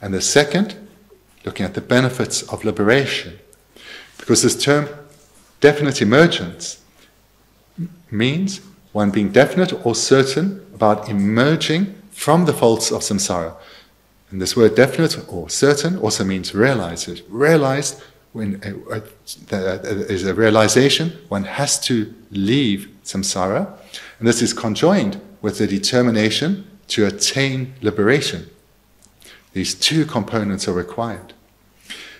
and the second, looking at the benefits of liberation. Because this term, definite emergence, means one being definite or certain about emerging from the faults of samsara. And this word definite or certain also means realized. Realized when there is a realization, one has to leave samsara. And this is conjoined with the determination to attain liberation. These two components are required.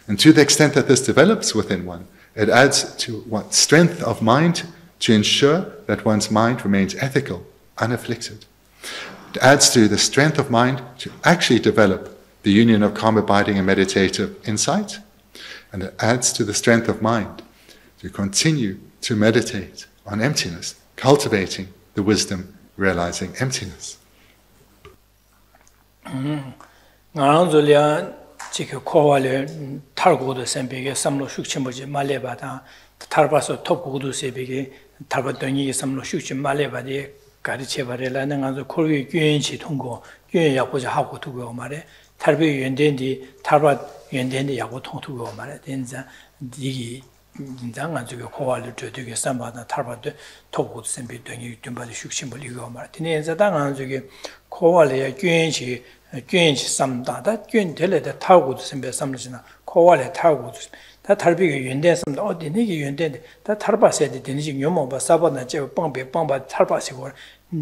And to the extent that this develops within one, it adds to one's strength of mind to ensure that one's mind remains ethical, unafflicted. It adds to the strength of mind to actually develop the union of calm abiding and meditative insight. And it adds to the strength of mind to continue to meditate on emptiness, cultivating the wisdom realizing emptiness. 지금 코와레 탈고도 셈비게 삼로 숙침보지 말레바다 탈바서 톱고도 세비게 탈바더니 삼로 숙침 말레바디 가르쳐버려라는 아주 코르기 교인치 통고 교인 약보자 하고 두고 말에 탈비 연된디 탈바 연된디 약고 통투고 말에 된자 디기 인장 아주 코와레 저되게 삼바다 탈바도 톱고도 셈비더니 듬바디 숙침을 이거 말에 디네자 당한 저기 코와레 교인치 교인치 삼다다 교인 될레다 타고도 셈베 삼르지나 코와레 타고도 다 탈비가 연된 삼다 어디 네게 연된데 다 탈바세데 되는지 요모바 사바나 제 뻥베 뻥바 탈바시고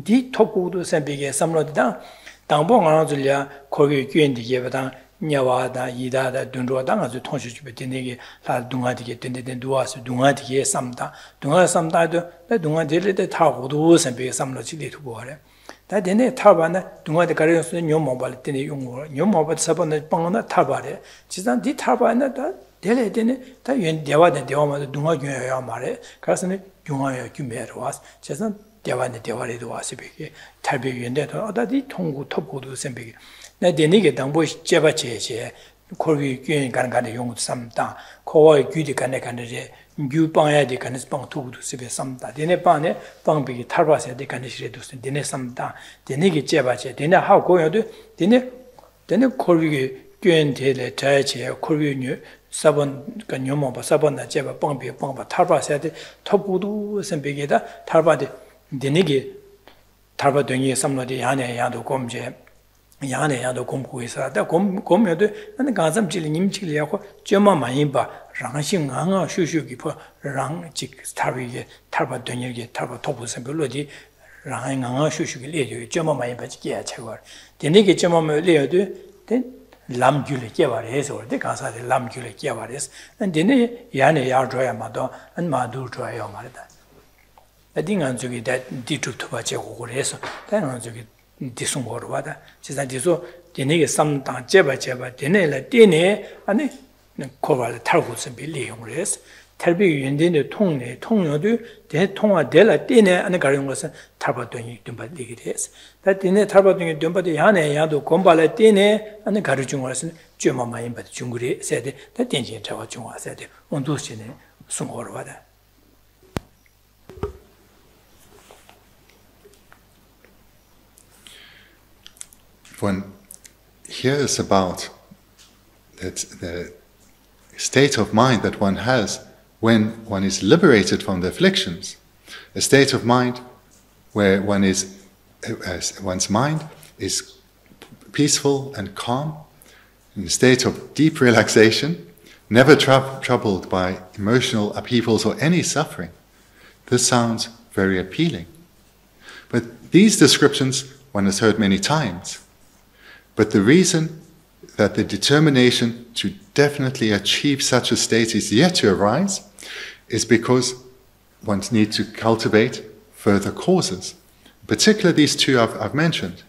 디 토고도 셈비게 삼로다 당보 안아줄려 거기 교인들 예배당 냐와다 이다다 dunro다 아주 통시 주베 되네게 라 동아디게 된데 두아스 동아디게 삼다 동아 삼다도 동아디를 타고도 선배 삼로 지리도 보래 다 되네 타바나 동아디 가려서 녀모발 때네 용어 녀모발 사번에 빵나 타바래 지산 디 타바나 다 되네 다 연대와데 대와마도 동아 교여야 말해 가서는 용어야 규매로 와서 지산 대와네 대와리도 와서 베게 탈배 연대도 어다디 통구 톱고도 선배게 나 되네게 당보 제바체제 거기 교인 가는 용어 삼다 거의 규디 간에 간에 유방야디 간에 빵 투구도 세베 삼다 되네 빵에 빵비기 탈바세 데 간에 시레도 되네 삼다 되네게 제바체 되네 하고 고여도 되네 거기 교인 대래 자체 거기뉴 사번 간요모 바 사번나 제바 빵비 빵바 탈바세 데 톱구도 선배게다 탈바데 되네게 탈바등이 삼로디 야네 야도 검제 야네 야도 공부 있어다 공면도 나는 가슴 찔 님찔이하고 쩌마 많이 봐 랑싱 강아 슈슈기 랑직 스타비게 탈바 되니게 탈바 토부선 별로지 랑 강아 슈슈기 레죠 쩌마 많이 봐지게 차고 되니게 쩌마 레어도 된 람귤에 깨발해서 올때 가사에 람귤에 깨발해서 근데 야네 야줘야마도 안 마두 줘야 말이다 어딘가 저기 디투트 바제고 그래서 다른 저기 디송거로 와다 진짜 디소 되네게 삼당 제바 되네라 되네 아니 코발 탈고서 빌리용을 해서 탈비 연대의 통료도 대통화 될라 되네 아니 가는 것은 탈바동이 좀 받리게 돼서 다 되네 탈바동이 좀 받이 야네 야도 공발에 되네 아니 가르친 것은 좀 많이 받 중국에 세대 다 된진 자와 중화 세대 온도시네 송거로 와다 One hears about the state of mind that one has when one is liberated from the afflictions, a state of mind where one's mind is peaceful and calm, in a state of deep relaxation, never troubled by emotional upheavals or any suffering. This sounds very appealing. But these descriptions one has heard many times. But the reason that the determination to definitely achieve such a state is yet to arise is because one needs to cultivate further causes. Particularly these two I've mentioned.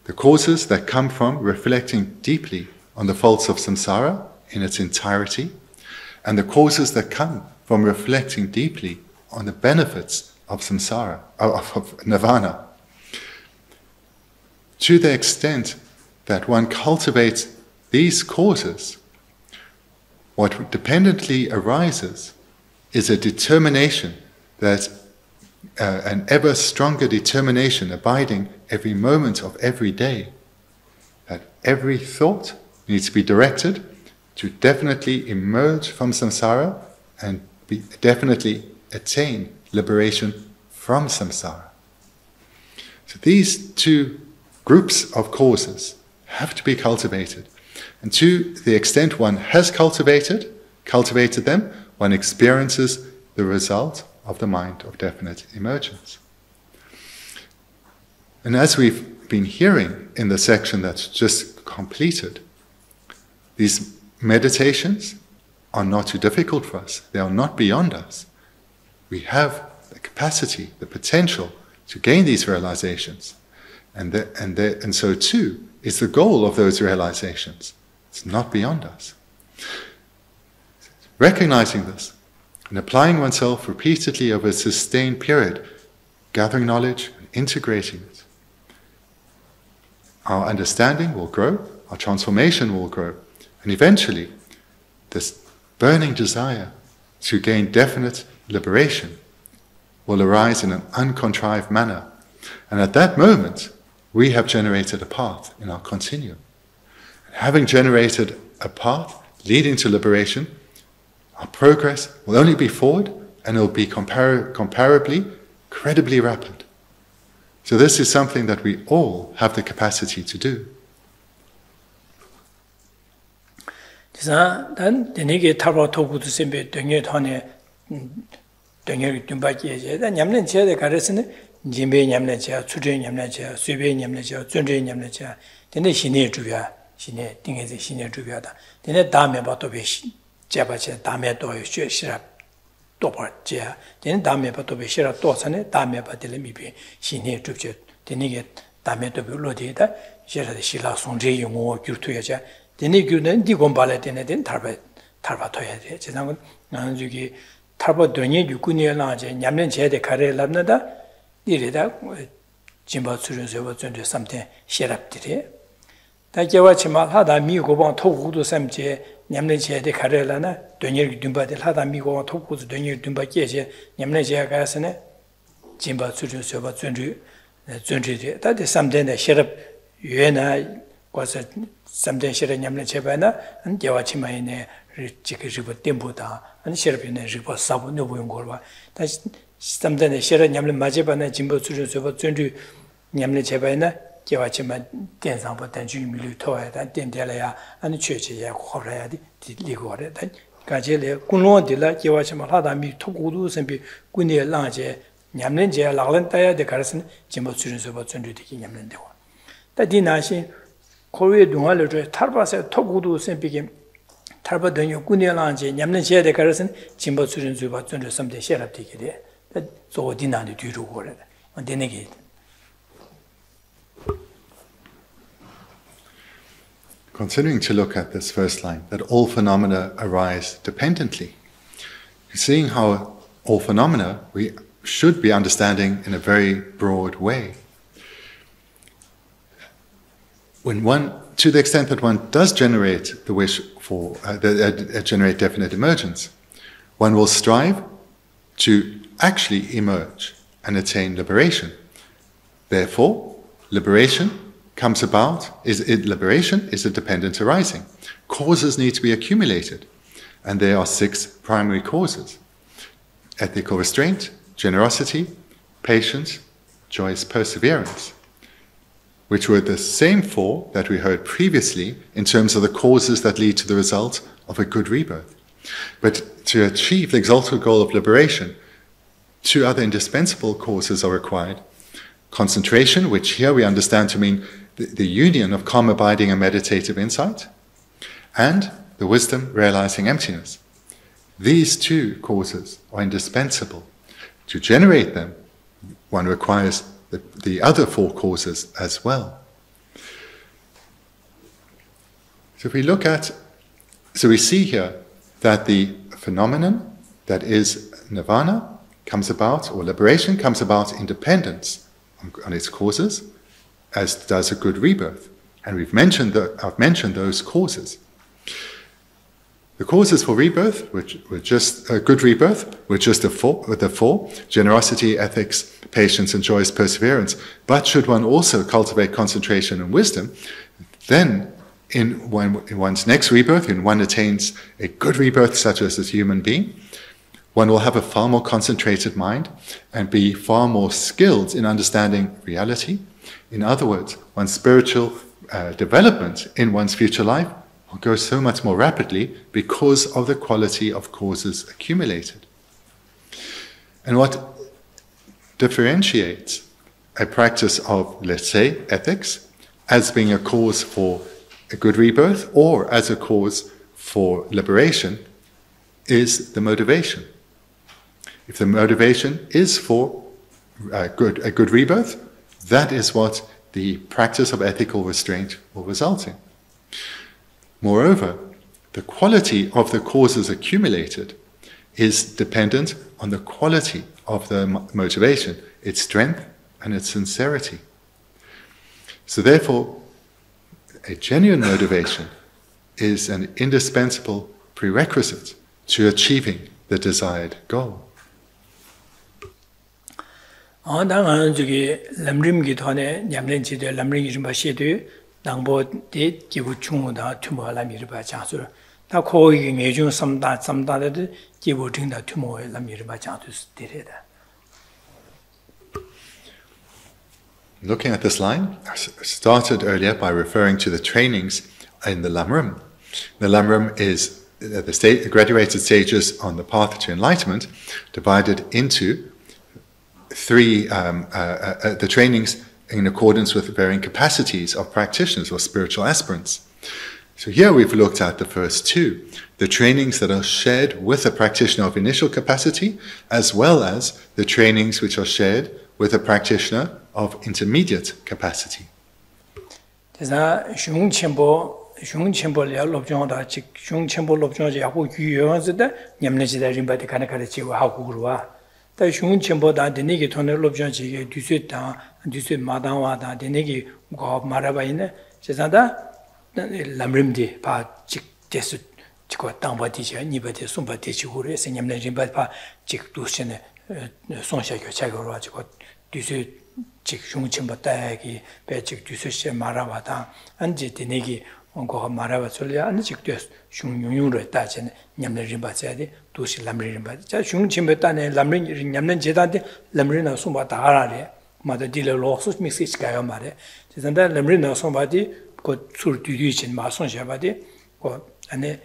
The causes that come from reflecting deeply on the faults of samsara in its entirety, and the causes that come from reflecting deeply on the benefits of samsara, of nirvana. To the extent that one cultivates these causes, what dependently arises is a determination that an ever stronger determination abiding every moment of every day, that every thought needs to be directed to definitely emerge from samsara and definitely attain liberation from samsara. So these two groups of causes have to be cultivated. And to the extent one has cultivated them, one experiences the result of the mind of definite emergence. And as we've been hearing in the section that's just completed, these meditations are not too difficult for us. They are not beyond us. We have the capacity, the potential to gain these realizations. And so too is the goal of those realizations. It's not beyond us. Recognizing this and applying oneself repeatedly over a sustained period, gathering knowledge and integrating it, our understanding will grow, our transformation will grow, and eventually this burning desire to gain definite liberation will arise in an uncontrived manner. And at that moment, we have generated a path in our continuum. And having generated a path leading to liberation, our progress will only be forward, and it will be comparably, credibly rapid. So this is something that we all have the capacity to do. 단 되게 타로 토구도 셈베 등에 돈에 등에 좀 받기에 단 냠는 제대 가르스는 Jimbe Yamnacha, Chudre Yamnacha, Sube Yamnacha, Zundre Yamnacha, then the Shine Jubia, Shine, thing is the Shine Jubiata. Then the Dame Batobish, Jabacha, Dame Doy, Shirap, Topper, Jia, then Dame Batobi, Shirap Dosane, Dame Batelemibi, Shine Jubja, then you get Dame to be loaded, Shira the Shila Sonji, you more Gurtuja, then you give them Digombala, then Tarbatoya, Chenango, Nanzuki, Tarbadoni, you couldn't large, and Yamnacha, the Kare Labnada. Dirida Jimbo Tsuruzo something shut up today. Tajawachimal had a migo toku to some chair, Yamnache de Carelana, Donyer Dumba de Hadamigo toku to Donyer Dumba Jeje, Yamnache Gasane, Jimbo Tsuruzo Zundri. That is something that shut up Yuena was something shut in Yamnachebana and Jawachima in a Chikriba Timbuta and Sherp in a Ripa Sabu Novungorva. That's something that Shera Yamle Majabana, Jimbo Tsuruzo Zundri Yamle Chebana, Jawachima, Denzam, Tanju Milu Toy, and Dendelea, and the church Yakoradi, Ligore, Gajele, Kuno de la Jawachima Hadami, Tokudu, and be Gunia Lange, Yamlenja, Lalantaya, the Garrison, Jimbo Tsuruzo Zundri Yamlendewa. That Dinashi, Korea Dunga, Tarbasa, Tokudu, and became Tarba Dunyo, Gunia Lange, Yamlenja, the Garrison, Jimbo Tsuruzo Zundri, something share up ticket. So dinner to do it and then again. Continuing to look at this first line, that all phenomena arise dependently. Seeing how all phenomena we should be understanding in a very broad way. When one, to the extent that one does generate the wish for generate definite emergence, one will strive to actually emerge and attain liberation. Therefore, liberation is a dependent arising. Causes need to be accumulated, and there are 6 primary causes: ethical restraint, generosity, patience, joyous perseverance, which were the same 4 that we heard previously in terms of the causes that lead to the result of a good rebirth. But to achieve the exalted goal of liberation, 2 other indispensable causes are required. Concentration, which here we understand to mean the union of calm abiding and meditative insight, and the wisdom realizing emptiness. These 2 causes are indispensable. To generate them, one requires the other 4 causes as well. So we see here that the phenomenon that is nirvana comes about, or liberation comes about in dependence on its causes, as does a good rebirth. And I've mentioned those causes. The causes for rebirth, which were just a good rebirth, were just the 4: generosity, ethics, patience, and joyous perseverance. But should one also cultivate concentration and wisdom, then in one's next rebirth, when one attains a good rebirth such as a human being, one will have a far more concentrated mind and be far more skilled in understanding reality. In other words, one's spiritual development in one's future life will go so much more rapidly because of the quality of causes accumulated. And what differentiates a practice of, let's say, ethics as being a cause for a good rebirth or as a cause for liberation is the motivation. If the motivation is for a good rebirth, that is what the practice of ethical restraint will result in. Moreover, the quality of the causes accumulated is dependent on the quality of the motivation, its strength and its sincerity. So therefore, a genuine motivation is an indispensable prerequisite to achieving the desired goal. Looking at this line, I started earlier by referring to the trainings in the Lamrim. The Lamrim is the graduated stages on the path to enlightenment, divided into the trainings in accordance with varying capacities of practitioners or spiritual aspirants. So here we've looked at the first two, the trainings that are shared with a practitioner of initial capacity, as well as the trainings which are shared with a practitioner of intermediate capacity. lamrimdi pa chik tesu chiko tangpa tichi nipa te sumpa tichi hure se nyamne rinpa pa chik dushene songsha kyo chagorwa chiko dusu chik shung chimpa tayagi pe chik dusu she marawa tang anji dinegi ongo marawa tsulya anji chik dus shung yung re ta chene nyamne rinpa chayadi dushi lamri rinpa cha shung chimpa tane lamri nyamne jedante lamri na sumpa tagara re mada dila loksu miksi chikaya ma re chizanda lamri na sumpa di ko sur düdüçin ma son şabadi ko ane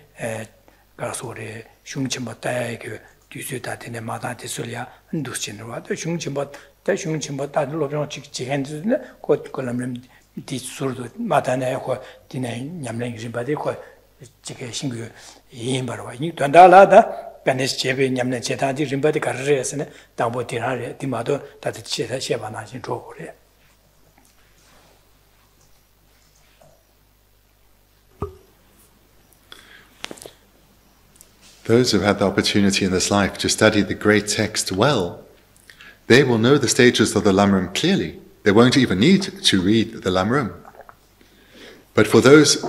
garasore shungchimba tae ke düsü ta tene ma ta tesulya nduschin wa da shungchimba ta lobjong chik chigen ne ko kolamrim di surdu ma ta ne ko dine nyamlen jibadi ko chike singyu yin barwa ni tandala da ganesh chebe nyamlen cheta di rimbadi karresne tambo tirare di mado ta cheta sheba na jin chogore. Those who have had the opportunity in this life to study the great text well, they will know the stages of the Lamrim clearly. They won't even need to read the Lamrim. But for those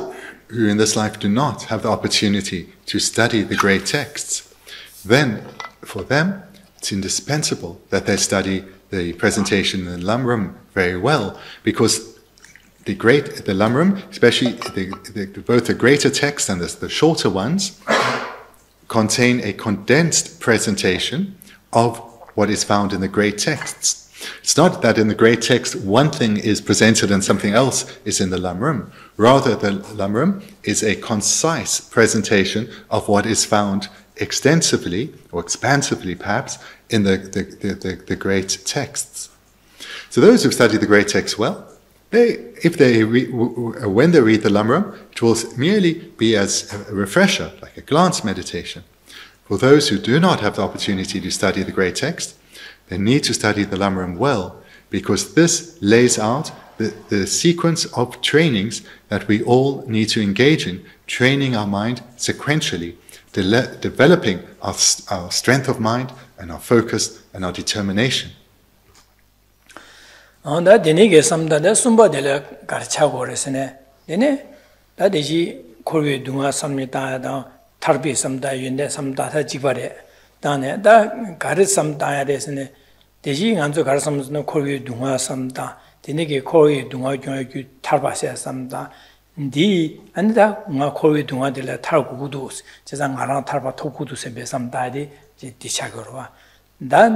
who in this life do not have the opportunity to study the great texts, then for them it's indispensable that they study the presentation in the Lamrim very well, because the Lamrim, especially both the greater text and the shorter ones, contain a condensed presentation of what is found in the great texts. It's not that in the great text one thing is presented and something else is in the Lamrim. Rather, the Lamrim is a concise presentation of what is found extensively, or expansively perhaps, in the great texts. So those who study the great texts well, when they read the Lamrim, it will merely be as a refresher, like a glance meditation. For those who do not have the opportunity to study the great text, they need to study the Lamrim well, because this lays out the sequence of trainings that we all need to engage in, training our mind sequentially, developing our strength of mind and our focus and our determination. onda denige samda sumba dele garchago resene dene da deji korwe dunga samnita da tarbi samda yende samda ta jibare dane da gar samda ya resene deji nganzo gar samno korwe dunga samda denige korwe dunga gyu tarba se samda di anda nga korwe dunga dele tar구도 제가 nga랑 tarba 토구도 세베 sam다디 디샤거와 da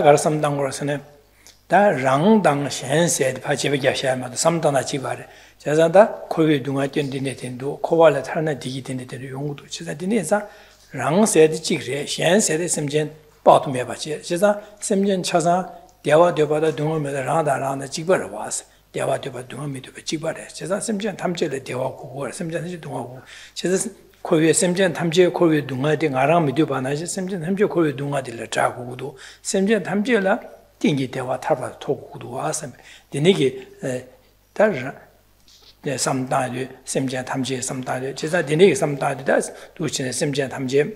gar samdan 거라서네 다 랑당 현세 파지베 야샤마도 삼다나 지바레 자자다 코위 둥아 쩐디네 된도 코발레 타나 디기 된데 용도 지자디네자 랑세디 지그레 현세데 심전 빠도 메바지 지자 심전 차사 대화 되바다 둥어메다 라다라나 지바레 와스 대화 되바 둥어메도 지바레 지자 심전 탐제레 대화 고고 심전지 둥하고 지자 코위 심전 탐제 코위 둥아데 가랑 미도 바나지 심전 탐제 코위 둥아딜레 자고도 심전 탐제라 띵기 대화 타바 토구도 와서 되네게 다르 삼다리 심전 탐제 삼다리 제가 되네게 삼다리다 도치네 심전 탐제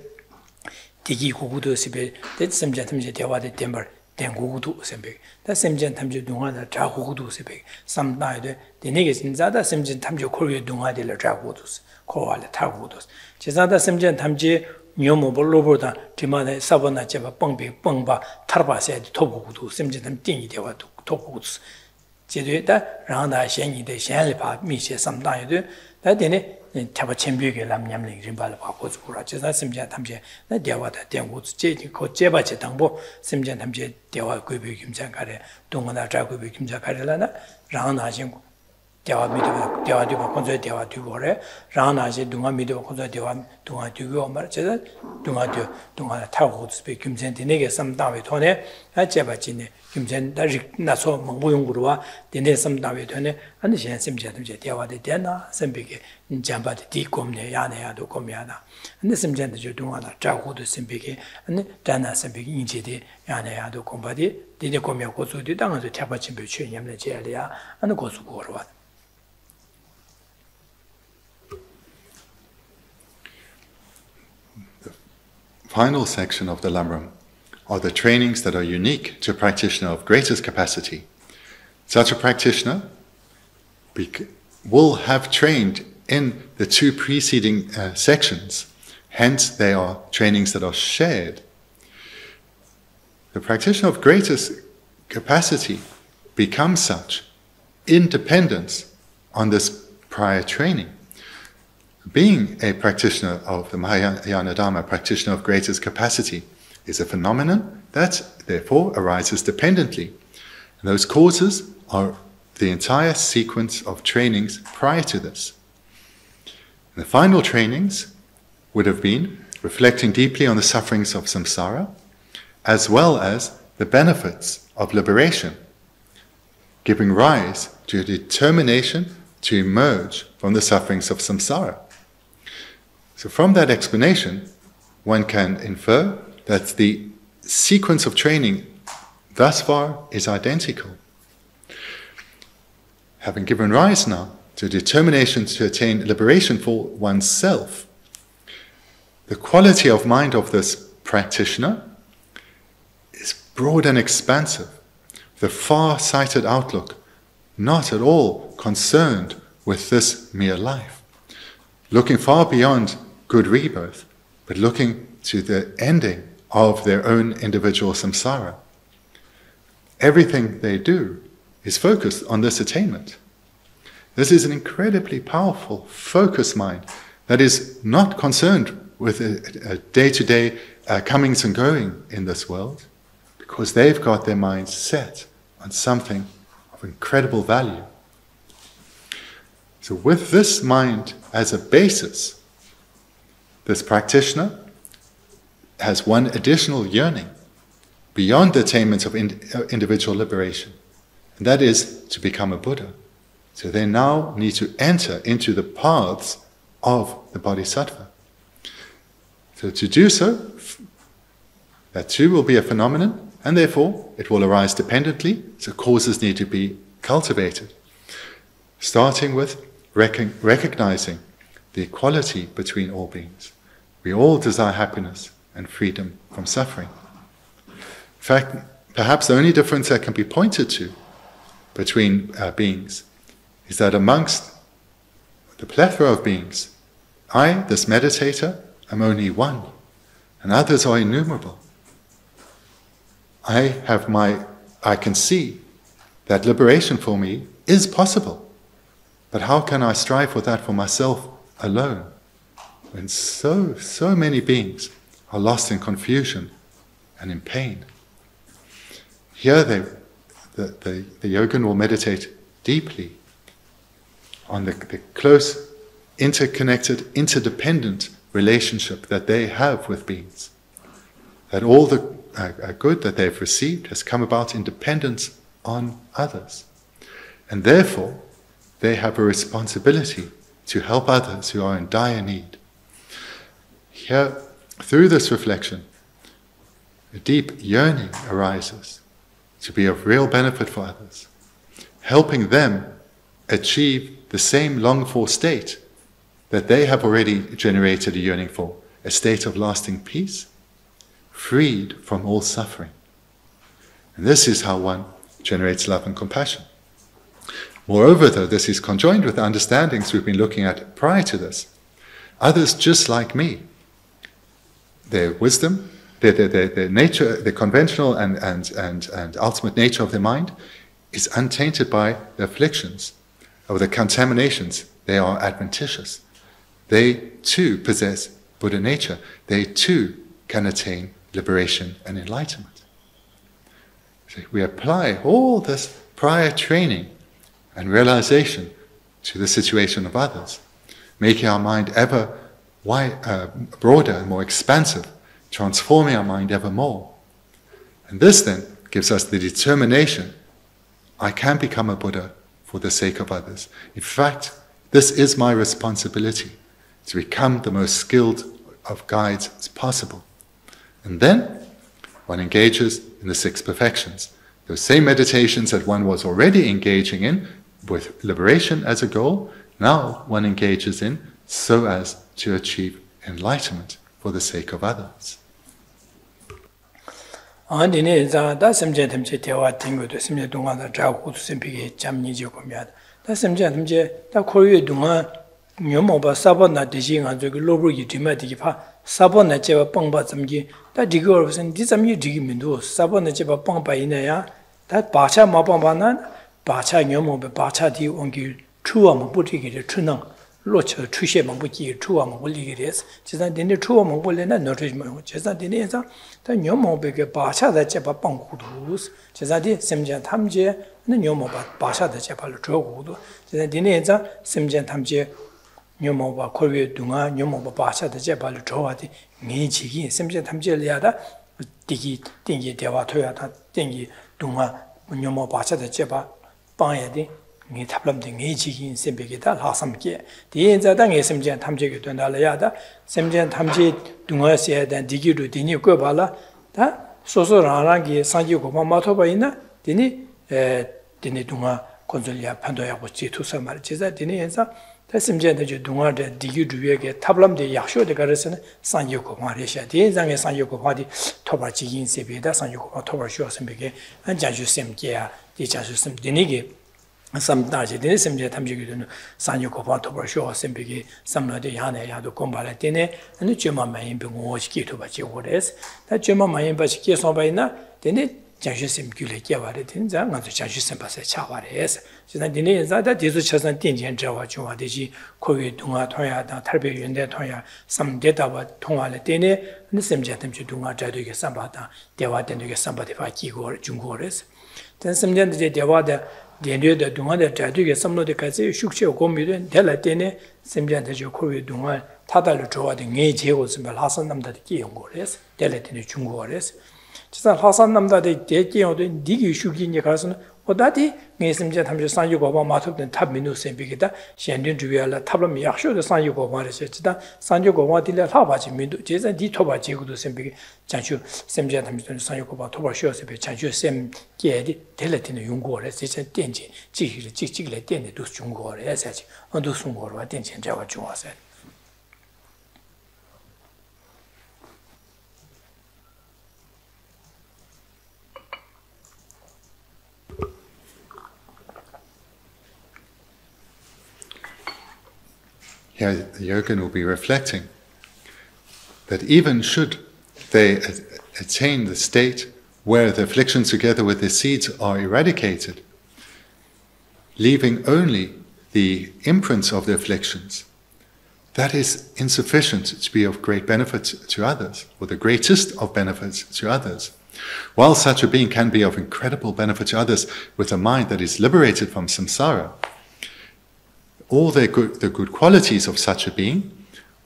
디기 고구도 시베 심전 탐제 대화의 템벌 된고구도 셈베 다 심전 탐제 동화다 자고구도 시베 삼다리 되네게 진짜다 심전 탐제 콜외 동화들 자고도 코알레 타고도 제가 심전 탐제 녀모 볼로보다 디마네 사바나 제바 뻥비 뻥바 타르바세 토고구도 심지는 띵이 되와 토고구도 제대다 라나 현이데 현리바 미세 삼다이데 다데네 타바 챔비게 람냠리 림발 바고주라 제가 심지 탐제 나 대화다 된고도 제지 고 제바제 당보 심지 탐제 대화 고비 김장가래 동원나 자고비 김장가래라나 라나 신 대화 미도 대화 되고 건조 대화 되고래 라나지 동아 미도 건조 대화 동아 되고 말제가 동아 타고 스피 김센데 내게 삼다위 돈에 아제바지네 김센 다릭 나서 뭐용구로와 데네 삼다위 돈에 아니 신 심제든지 대화데 되나 선비게 잠바데 디콤네 야네야도 콤야나 근데 심제데 저 동아나 자고도 심비게 아니 다나 심비게 인제데 야네야도 콤바디 데네 콤야 고소디 당아서 태바친 비 취념네 제야야 아니 고소고로와 Final section of the Lamrim are the trainings that are unique to a practitioner of greatest capacity. Such a practitioner will have trained in the two preceding sections, hence they are trainings that are shared. The practitioner of greatest capacity becomes such in dependence on this prior training. Being a practitioner of the Mahayana Dharma, practitioner of greatest capacity, is a phenomenon that therefore arises dependently. And those causes are the entire sequence of trainings prior to this. And the final trainings would have been reflecting deeply on the sufferings of samsara, as well as the benefits of liberation, giving rise to a determination to emerge from the sufferings of samsara. So from that explanation, one can infer that the sequence of training thus far is identical. Having given rise now to determination to attain liberation for oneself, the quality of mind of this practitioner is broad and expansive, with a far-sighted outlook, not at all concerned with this mere life, looking far beyond good rebirth, but looking to the ending of their own individual samsara. Everything they do is focused on this attainment. This is an incredibly powerful, focused mind that is not concerned with a day-to-day comings and going in this world, because they've got their minds set on something of incredible value. So with this mind as a basis, this practitioner has one additional yearning beyond the attainment of individual liberation, and that is to become a Buddha. So they now need to enter into the paths of the Bodhisattva. So to do so, that too will be a phenomenon, and therefore it will arise dependently, so causes need to be cultivated. Starting with recognizing the equality between all beings. We all desire happiness and freedom from suffering. In fact, perhaps the only difference that can be pointed to between beings is that amongst the plethora of beings, I, this meditator, am only one, and others are innumerable. I can see that liberation for me is possible, but how can I strive for that for myself alone, when so many beings are lost in confusion and in pain? Here the yogin will meditate deeply on the close, interconnected, interdependent relationship that they have with beings. That all the good that they've received has come about in dependence on others. And therefore, they have a responsibility to help others who are in dire need. Here, through this reflection, a deep yearning arises to be of real benefit for others, helping them achieve the same longed-for state that they have already generated a yearning for, a state of lasting peace, freed from all suffering. And this is how one generates love and compassion. Moreover, though, this is conjoined with the understandings we've been looking at prior to this. Others just like me, their wisdom, their nature, the conventional and ultimate nature of their mind is untainted by the afflictions or the contaminations. They are adventitious. They too possess Buddha nature. They too can attain liberation and enlightenment. So we apply all this prior training and realization to the situation of others, making our mind ever broader and more expansive, transforming our mind ever more. And this then gives us the determination, I can become a Buddha for the sake of others. In fact, this is my responsibility, to become the most skilled of guides as possible. And then one engages in the 6 perfections, those same meditations that one was already engaging in with liberation as a goal, now one engages in so as to achieve enlightenment for the sake of others. 로처 추셰 먹부지 추와 먹을리게레스 지난 데네 추와 먹을래나 노트지 뭐 제가 데네자 다 녀모베게 바샤다 제바 빵구도스 제자디 셈제 탐제 녀모바 바샤다 제발로 저고도 제가 데네자 셈제 탐제 녀모바 코르베 둥아 녀모바 바샤다 제발로 저와디 니지기 셈제 탐제리아다 디기 땡기 대화 토야다 땡기 둥아 녀모 바샤다 제바 빵야디 니 탑람데 니지긴 셈베게다 하삼게 디엔자당 셈제 탐제게 된다려야다 셈제 탐제 둥어세야다 디기로 디니 거발라 다 소소라랑기 산지고 마토바이나 디니 디니 둥아 콘솔리아 판도야고 지투서 말 제자 디니엔자 다 셈제데 둥아데 디기루에게 탑람데 약쇼데 가르스는 산지고 마레샤 디엔장에 산지고 화디 토바지긴 세베다 산지고 토바쇼 셈베게 안자주 셈게야 디자주 셈 디니게 samdaji dene semje tamjigi dene sanyo kopa toba sho sembegi samnade yane yado kombala dene ane chema mayin be ngoji ki toba chi ores ta chema mayin ba chi ke so ba ina dene janshu sem gyule ke ware dene za ngazo janshu sem ba se cha ware es jina dene za da dizu chasan dinjen jawa juwa deji kowe dunga thoya da tarbe yende thoya samde da ba thongwa le dene ane semje tamji dunga jadu ge samba da dewa dene ge samba de ba ki go junggo res den semje de dewa da Dendyo da dunga da jatuge samlo de kaze shukche gomido dela dene semjan de kowe dunga tadalu jowa de nge jego simbal hasan namda de kiyongo res dela dene chungo res chisan hasan namda de kiyo de digi shuki ni karasana odati nge semjan tamje sanyu goba matop den tab minu sembigida shendin juya tablam yaksho de sanyu goba res chida sanyu goba dile labaji mindu jeza di toba jegudo sembigi janchu semjan tamje sanyu goba toba shyo sebe janchu sem 게디 텔레티는 용고를 제가 된지 지기를 찍찍을 된데 도 중고를 해야지 언도 중고를 된지 제가 좋아서 Here the yogin will be reflecting that even should they attain the state where the afflictions together with the seeds are eradicated, leaving only the imprints of the afflictions, that is insufficient to be of great benefit to others, or the greatest of benefits to others. While such a being can be of incredible benefit to others with a mind that is liberated from samsara, all the good qualities of such a being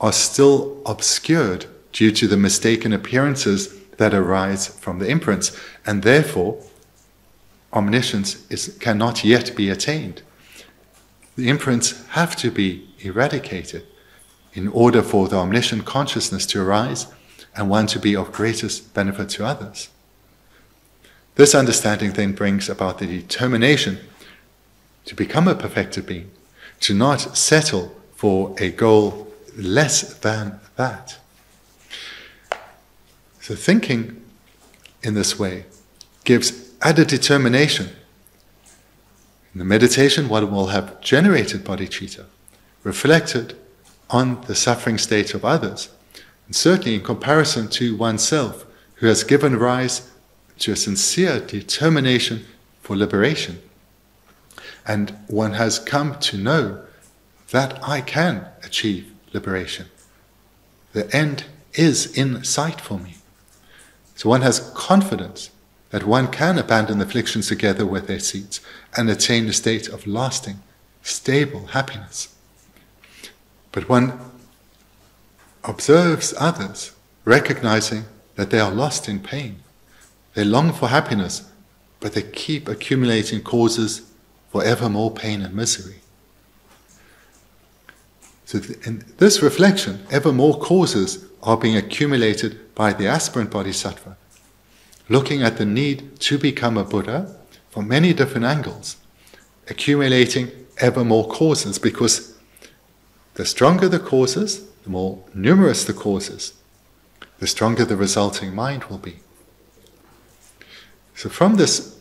are still obscured due to the mistaken appearances that arise from the imprints, and therefore omniscience cannot yet be attained. The imprints have to be eradicated in order for the omniscient consciousness to arise and one to be of greatest benefit to others. This understanding then brings about the determination to become a perfected being, to not settle for a goal less than that. So thinking in this way gives added determination. In the meditation, one will have generated bodhicitta, reflected on the suffering state of others, and certainly in comparison to oneself, who has given rise to a sincere determination for liberation. And one has come to know that I can achieve liberation. The end is in sight for me. So one has confidence that one can abandon afflictions together with their seeds and attain a state of lasting stable happiness. But one observes others, recognizing that they are lost in pain. They long for happiness, but they keep accumulating causes for ever more pain and misery. So in this reflection, ever more causes are being accumulated by the aspirant bodhisattva, looking at the need to become a Buddha from many different angles, accumulating ever more causes, because the stronger the causes, the more numerous the causes, the stronger the resulting mind will be. So from this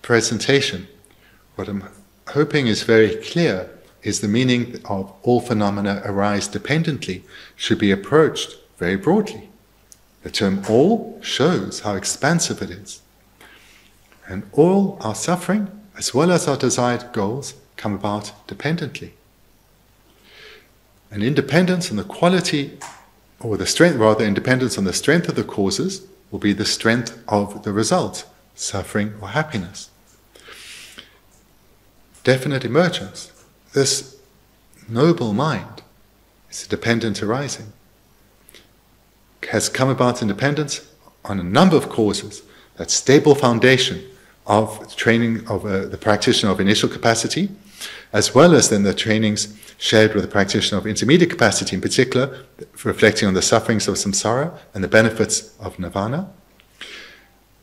presentation, what I'm hoping is very clear is the meaning of all phenomena arise dependently should be approached very broadly. The term all shows how expansive it is. And all our suffering, as well as our desired goals, come about dependently. And independence on the quality, or the strength, rather, independence on the strength of the causes will be the strength of the result, suffering or happiness. Definite emergence. This noble mind is a dependent arising. Has come about independence on a number of causes. That stable foundation of training of the practitioner of initial capacity, as well as then the trainings shared with the practitioner of intermediate capacity, in particular, reflecting on the sufferings of samsara and the benefits of nirvana.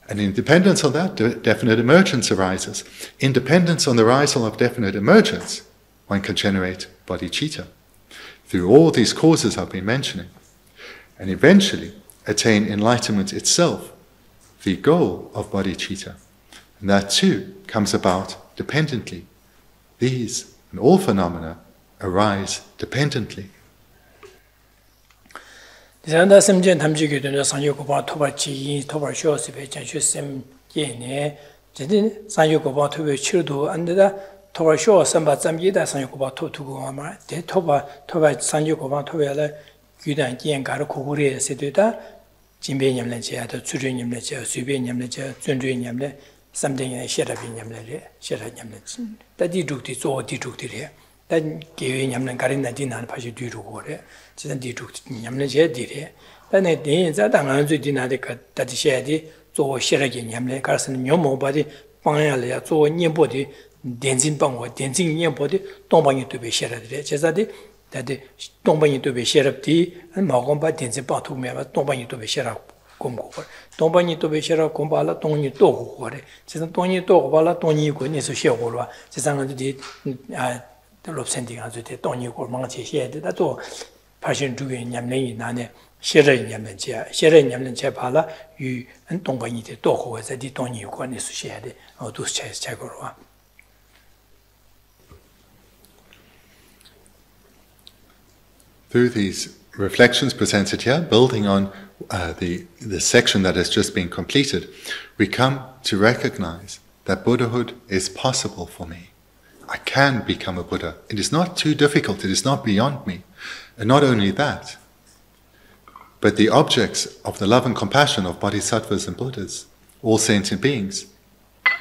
And in dependence on that, definite emergence arises. In dependence on the arisal of definite emergence, one can generate bodhicitta through all these causes I've been mentioning, and eventually attain enlightenment itself, the goal of bodhicitta. And that too comes about dependently. These and all phenomena arise dependently. Dizanda semjen tamjige dene sanyo goba toba chi toba sho sibe chanshu sem yene jidin sanyo goba tobe chirdo andeda toba sho samba zamye da sanyo goba to tugo ma de toba sanyo goba tobela gyudan yen gar kogure sededa jimbe nyamle je da tsure nyamle je sube nyamle je zunre nyamle samden sherabi nyamle shera nyamle da di dukti zo di dukti re da gewe nyamle garin di nan phaji du ru gore 지난 뒤쪽 냠는 제들이 근데 대자 당한 주디나데 다디 셔야디 조 셔라게 냠래 가서는 묘모바디 방야려야 조 님보디 덴진 방고 덴진 님보디 동방이 되베 셔라데 제자디 다디 동방이 되베 셔랍디 마곰바 덴진 바투메바 동방이 되베 셔라 공고 동방이 되베 셔라 공발라 동이 또 고래 제가 동이 또 고발라 동이 고니서 셔고로 제상한디 아 롭센딩 아주 대 동이 고망치 셔야데 또 파신 주에 냠내이 나네 셔레 냠는지 셔레 냠는지 봐라 유 동방이데 또 고에서 디 돈이 관에 수셔야 돼. 어두스 차에서 자고로 와. Through these reflections presented here, building on the section that has just been completed, we come to recognize that Buddhahood is possible for me. I can become a Buddha. It is not too difficult. It is not beyond me. And not only that, but the objects of the love and compassion of bodhisattvas and Buddhas, all sentient beings,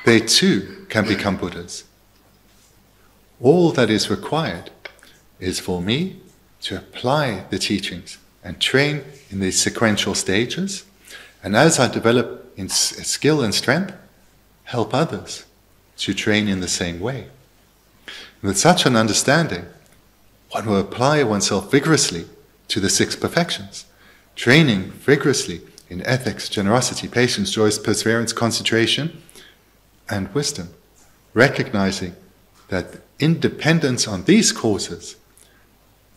they too can become Buddhas. All that is required is for me to apply the teachings and train in these sequential stages, and as I develop in skill and strength, help others to train in the same way. And with such an understanding, one will apply oneself vigorously to the 6 perfections, training vigorously in ethics, generosity, patience, joy, perseverance, concentration, and wisdom, recognizing that in dependence on these causes,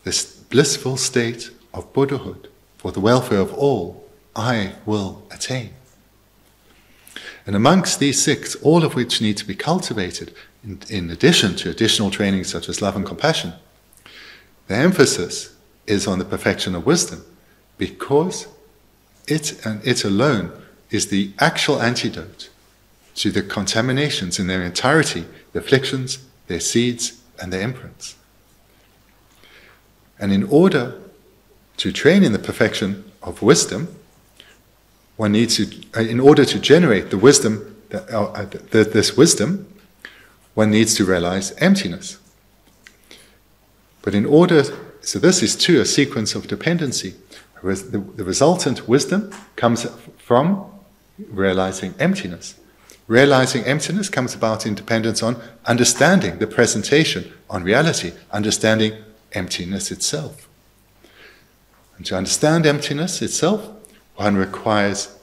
this blissful state of Buddhahood for the welfare of all, I will attain. And amongst these 6, all of which need to be cultivated, in addition to additional trainings such as love and compassion, the emphasis is on the perfection of wisdom, because it and it alone is the actual antidote to the contaminations in their entirety, the afflictions, their seeds, and their imprints. And in order to train in the perfection of wisdom, one needs to, in order to generate the wisdom, this wisdom, one needs to realize emptiness. But in order, so this is too a sequence of dependency. The resultant wisdom comes from realizing emptiness. Realizing emptiness comes about in dependence on understanding the presentation on reality, understanding emptiness itself. And to understand emptiness itself, one requires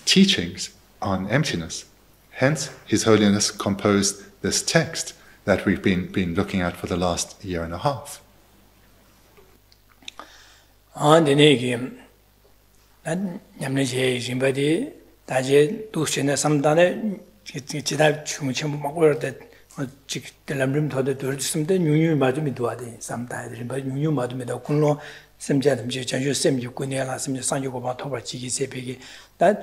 teachings on emptiness. Hence, His Holiness composed this text that we've been looking at for the last year and a half. semjadamji janju semju kunela semju sangju goba thoba chigi sepegi da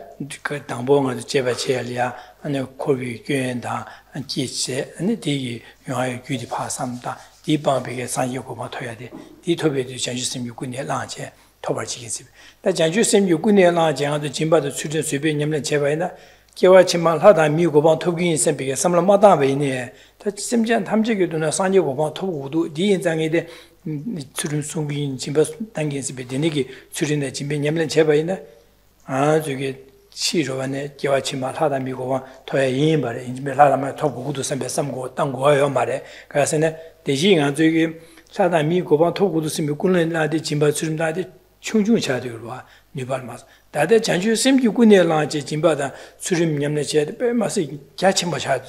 dangbo nga jeba chelia ane kobi gyenda anji che ane digi yongay gyudi pa samda di bambege sangju goba thoya de di thobe de janju semju kunela che thoba chigi sepe da janju semju kunela je nga de jimba de chuje sebe nyamle cheba ina kewa chimal hada mi goba thogi sempege samla mada be ne da semjan tamjege dona sangju goba thogudu di in장에 de 출은 송긴 짐바 당긴스 베데니기 출인의 짐베 냠len 제바이나 아 저게 치료원에 개와치 말하다 미고와 토야 인 말에 인베 라라마 토고도 선배 삼고 땅고요 말에 그래서는 대신아 저기 사다 미고와 토고도 쓰면 군는라데 짐바 출인다데 충중차되고 니발마스 다데 잔주 심기군에라제 짐바다 출인 냠네 제데 빼마스 갸침바차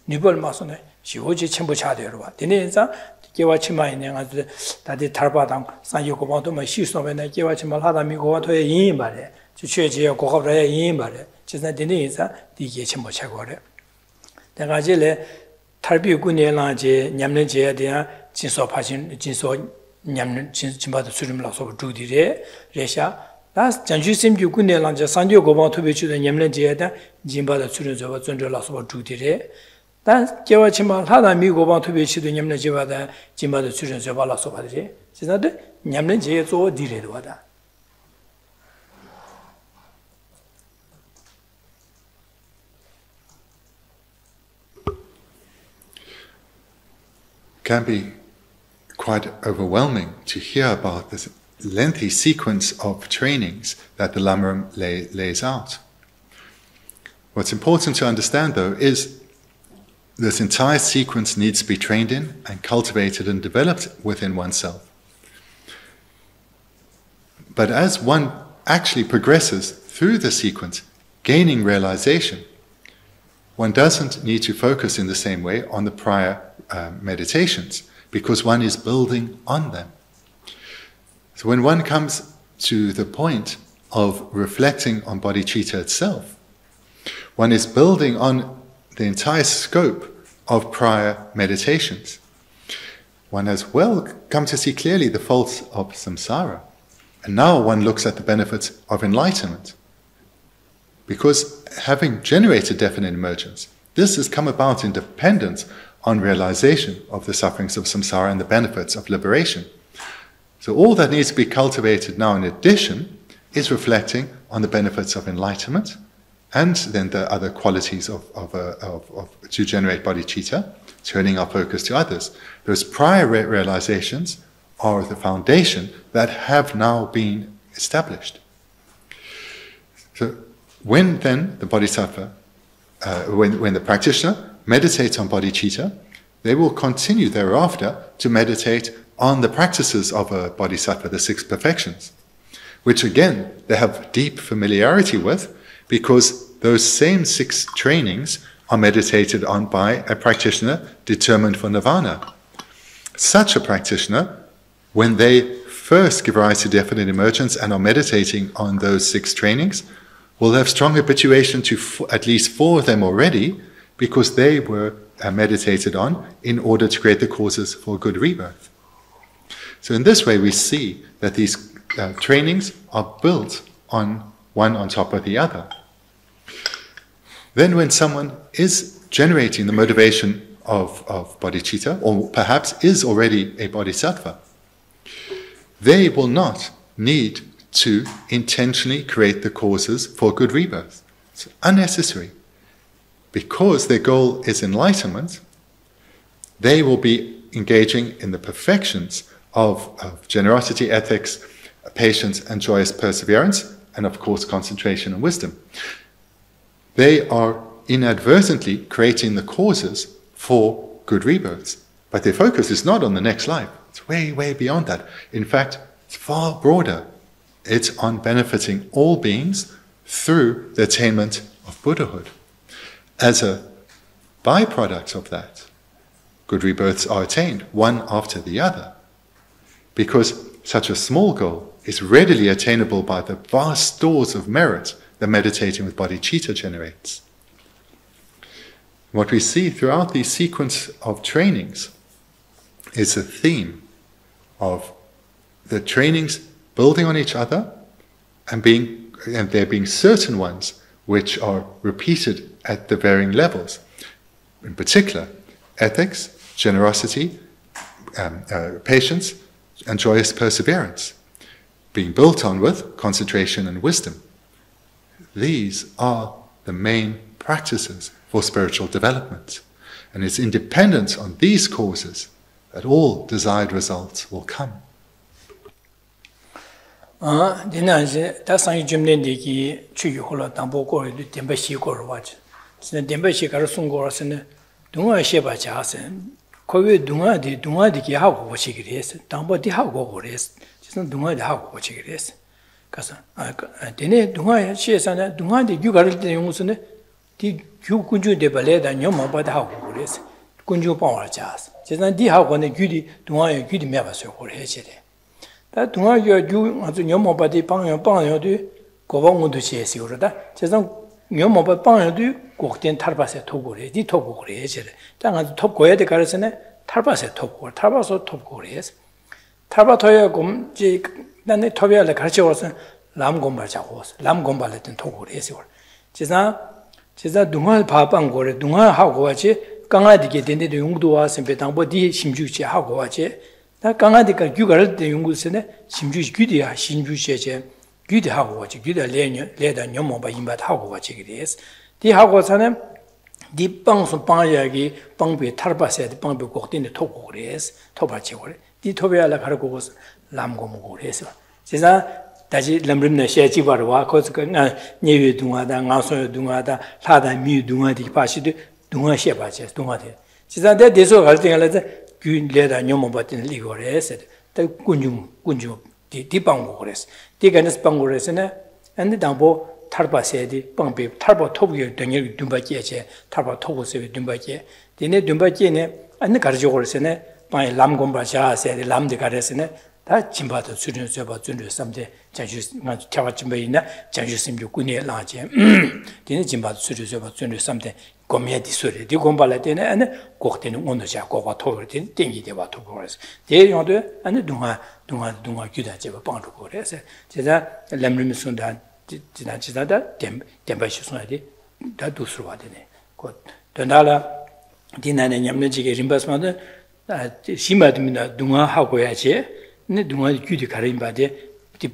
니발마스네 시오지 첨부차되고 되네자 개와치마이네 가지고 다들 달바당 산요고방도 뭐 시소면에 개와치말 하다 미고와 토에 인 말에 주최지에 고급라에 인 말에 진짜 되네자 이게 첨부 차고래 내가 이제 탈비군에라제 냠는제에 대한 진소 파신 진소 냠는 진바도 수림라서 주디래 레샤 다 전주심규군에라제 산요고방 토베주의 냠는제에 대한 진바도 수림저와 존절라서 주디래 단 개와치말 하다 미고방 투비치도 냠는 제바다 짐바도 출연 저발라서 받으지 진짜데 냠는 제에 조 디레도 와다 Can be quite overwhelming to hear about this lengthy sequence of trainings that the Lama lays out. What's important to understand though is this entire sequence needs to be trained in and cultivated and developed within oneself. But as one actually progresses through the sequence, gaining realization, one doesn't need to focus in the same way on the prior meditations, because one is building on them. So when one comes to the point of reflecting on bodhicitta itself, one is building on the entire scope of prior meditations. One has well come to see clearly the faults of samsara, and now one looks at the benefits of enlightenment. Because having generated definite emergence, this has come about in dependence on realization of the sufferings of samsara and the benefits of liberation. So all that needs to be cultivated now in addition is reflecting on the benefits of enlightenment, and then the other qualities to generate bodhicitta, turning our focus to others. Those prior realizations are the foundation that have now been established. So when then the bodhisattva, when the practitioner meditates on bodhicitta, they will continue thereafter to meditate on the practices of a bodhisattva, the 6 perfections, which again they have deep familiarity with, because those same 6 trainings are meditated on by a practitioner determined for nirvana. Such a practitioner, when they first give rise to definite emergence and are meditating on those 6 trainings, will have strong habituation to at least 4 of them already, because they were meditated on in order to create the causes for good rebirth. So in this way we see that these trainings are built on one on top of the other. Then when someone is generating the motivation of bodhicitta, or perhaps is already a bodhisattva, they will not need to intentionally create the causes for good rebirth. It's unnecessary. Because their goal is enlightenment, they will be engaging in the perfections of generosity, ethics, patience, and joyous perseverance, and of course concentration and wisdom. They are inadvertently creating the causes for good rebirths. But their focus is not on the next life. It's way, way beyond that. In fact, it's far broader. It's on benefiting all beings through the attainment of Buddhahood. As a byproduct of that, good rebirths are attained, one after the other. Because such a small goal is readily attainable by the vast stores of merit that meditating with bodhicitta generates. What we see throughout the sequence of trainings is a theme of the trainings building on each other and there being certain ones which are repeated at the varying levels. In particular, ethics, generosity, patience, and joyous perseverance, being built on with concentration and wisdom. These are the main practices for spiritual development, and it's in dependence on these causes that all desired results will come. Dinanzi, that's on Jimniki, Chuyola, Tamboko, Dembashi watch. Dembashi Karasungor, and Dunga Sheba Jasen, Koyu Dunga di Kihago, what she is, Tambo di Hago is, just not Dunga the Hago, what she is. Casa, Dene Dunga, she is, and Dunga di Yugal de Yungsune, di Kunju de Ballet and Yoma by the Hago is, Kunju Power Jazz. Just not the Hago and the Gudi, Dunga, Gudi Mavas or Hechide. That Dunga you as a Yoma by the Pang do, go on to chase you, just not Yoma by Pang do, Gokten Tarbas Togore, the Togore, Tang top Goya de Garrison, Tarbas Togor, Tarbas or Top Gores. Tarbatoya Gum, Jake, then the Tobia like Harchos, Lam Gombacha was, Lam Gombalet and Togores. Chisa Dunga Papangore, Dunga Hagoache, Ganga di get into the Yungdua, and Petambo di Shimjuche Hagoache, that Ganga di Gugal de Yungusene, Shimjuch Gudia, Shimjuche, Gudi Hagoache, Guda Leda Yomo by Imbat Hagoache it is. The Hagosanem, the Bangs of Panyagi, Bangbi Tarbase, the Bangbi Goktin, the Togores, Tobache, the Tobia la Cargos, Lam Gomores. Chisa. Daji Lambrina Shachi Barwa, Koskan, Nevi Dungada, Naso Dungada, Tada Mi Dunga di Pashi, Dunga Shepaches, Dungade. She's that they saw her thing like that, good leather, Yomobat in Ligores, the Kunju, the Bangores, the Ganas Bangores, and the Dambo, Tarba said, the Bambi, Tarba Tobio, Daniel Dumbache, Tarba Tobos with Dumbache, the Ne Dumbachene, and the Carjores, by Lam Gombacha said, the Lam de Garesene. That Chimbato students about someday, Janjus Tawachimbaina, Janjus Simju Kuni Lange, Dina Chimbato students about someday, Gomia di Suri, the Gombalatina, and Gortin Undoja, Gova Tortin, Dingy de Watogores. They yonder, and the Dunga Guda Jeva Pantogores, Jeda, Lamrim Sundan, Dinachida, Dembashusnadi, that do Sruadine. Donala, Dina and Yamaji Rimbasmada, Shimadmina Dunga Hagoyache. Dunga Gudi Karimbade, the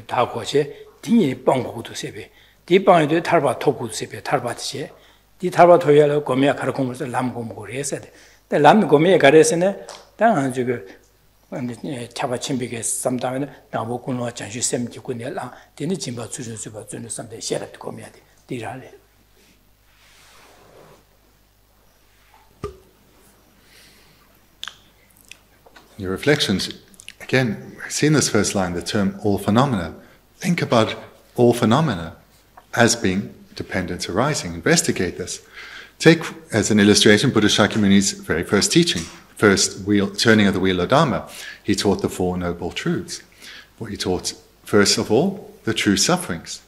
Tagoche, Dini Bango to Sebe, the Bang de Tarba Toku Sebe, Tarbatche, the Tarba Toyalo, Gomea Caracomos, Lam Gomore said, the Lam Gomea Garesene, Dan Jugo, and the Tabachimbigas, sometimes Nabokuno, Janju Semti Kunela, Dini Jimba Susan someday share at Gomea, the Rale. Your reflections. Again, we've seen this first line, the term all phenomena. Think about all phenomena as being dependent arising. Investigate this. Take as an illustration Buddha Shakyamuni's very first teaching, first turning of the wheel of Dharma. He taught the Four Noble Truths. Well, he taught, first of all, the true sufferings.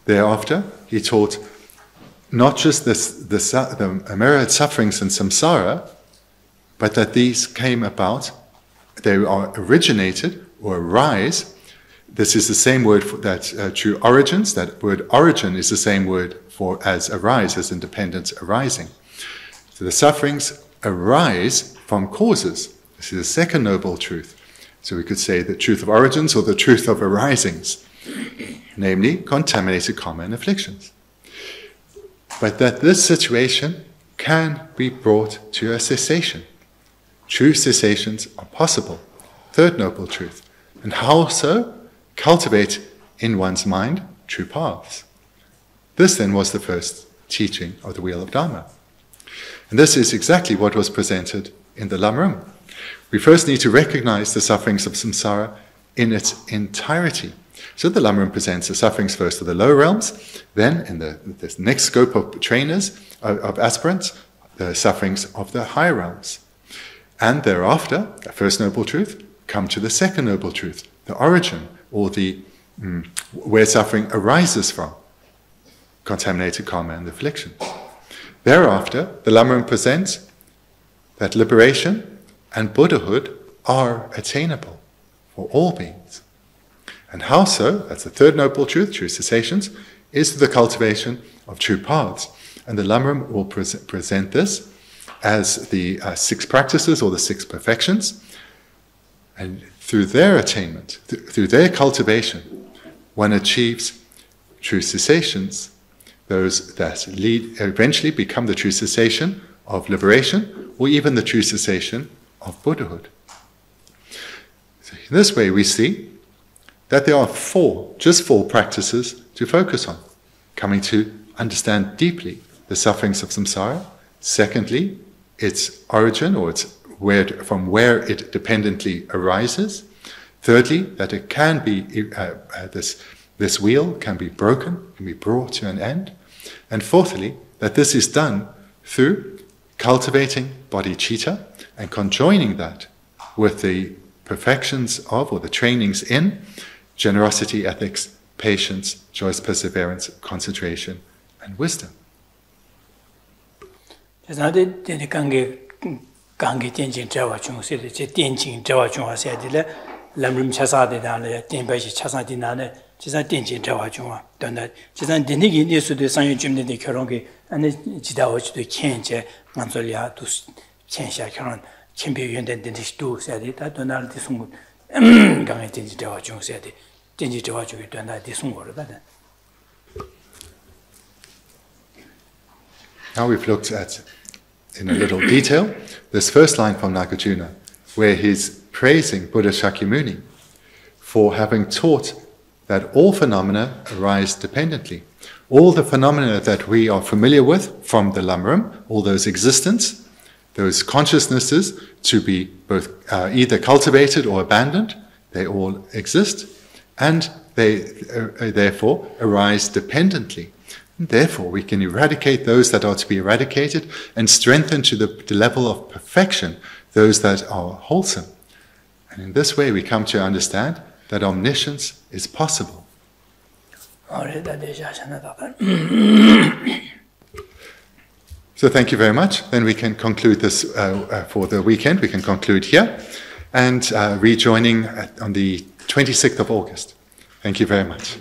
Thereafter, he taught not just the myriad sufferings in samsara, but that these came about. They are originated or arise. This is the same word for that true origins. That word origin is the same word for as arise, as independence arising. So the sufferings arise from causes. This is the second noble truth. So we could say the truth of origins or the truth of arisings, namely contaminated karma and afflictions. But that this situation can be brought to a cessation. true cessations are possible. Third Noble Truth. And how so? Cultivate in one's mind true paths. This then was the first teaching of the Wheel of Dharma. And this is exactly what was presented in the Lamrim. We first need to recognize the sufferings of samsara in its entirety. So the Lamrim presents the sufferings first of the lower realms, then in the next scope of trainers, of aspirants, the sufferings of the higher realms. And thereafter, the first noble truth, come to the second noble truth, the origin, or the where suffering arises from, contaminated karma and afflictions. Thereafter, the Lamrim presents that liberation and Buddhahood are attainable for all beings. And how so? That's the third noble truth, true cessations, is the cultivation of true paths. And the Lamrim will present this as the 6 practices or the 6 perfections. And through their attainment, through their cultivation, one achieves true cessations, those that eventually become the true cessation of liberation, or even the true cessation of Buddhahood. So in this way we see that there are just four practices to focus on. Coming to understand deeply the sufferings of samsara. Secondly, its origin, or from where it dependently arises. Thirdly, that it can be this wheel can be broken, can be brought to an end. And fourthly, that this is done through cultivating bodhicitta and conjoining that with the perfections of, or the trainings in, generosity, ethics, patience, joyous perseverance, concentration, and wisdom. Lamrim chasade dana, tenbashi chasade dana, chisa tenjin trawa chungwa, dana, chisa denigi nesu de sanyo jimne de kyorongi, ane jidawachi de kenche, manzolia, dus kensha kyoron, kenpe yunden denish du, sayade, da donar di sungu, gangan tenjin trawa chung, sayade, tenjin trawa chung, donar di sungu, da. Now we've looked at, in a little detail, this first line from Nagarjuna, where he's praising Buddha Shakyamuni for having taught that all phenomena arise dependently. All the phenomena that we are familiar with from the Lamrim, all those existence, those consciousnesses to be both either cultivated or abandoned, they all exist, and they therefore arise dependently. And therefore we can eradicate those that are to be eradicated and strengthen to the level of perfection those that are wholesome. And in this way we come to understand that omniscience is possible. So thank you very much. Then we can conclude this for the weekend. We can conclude here and rejoining on the 26th of August. Thank you very much.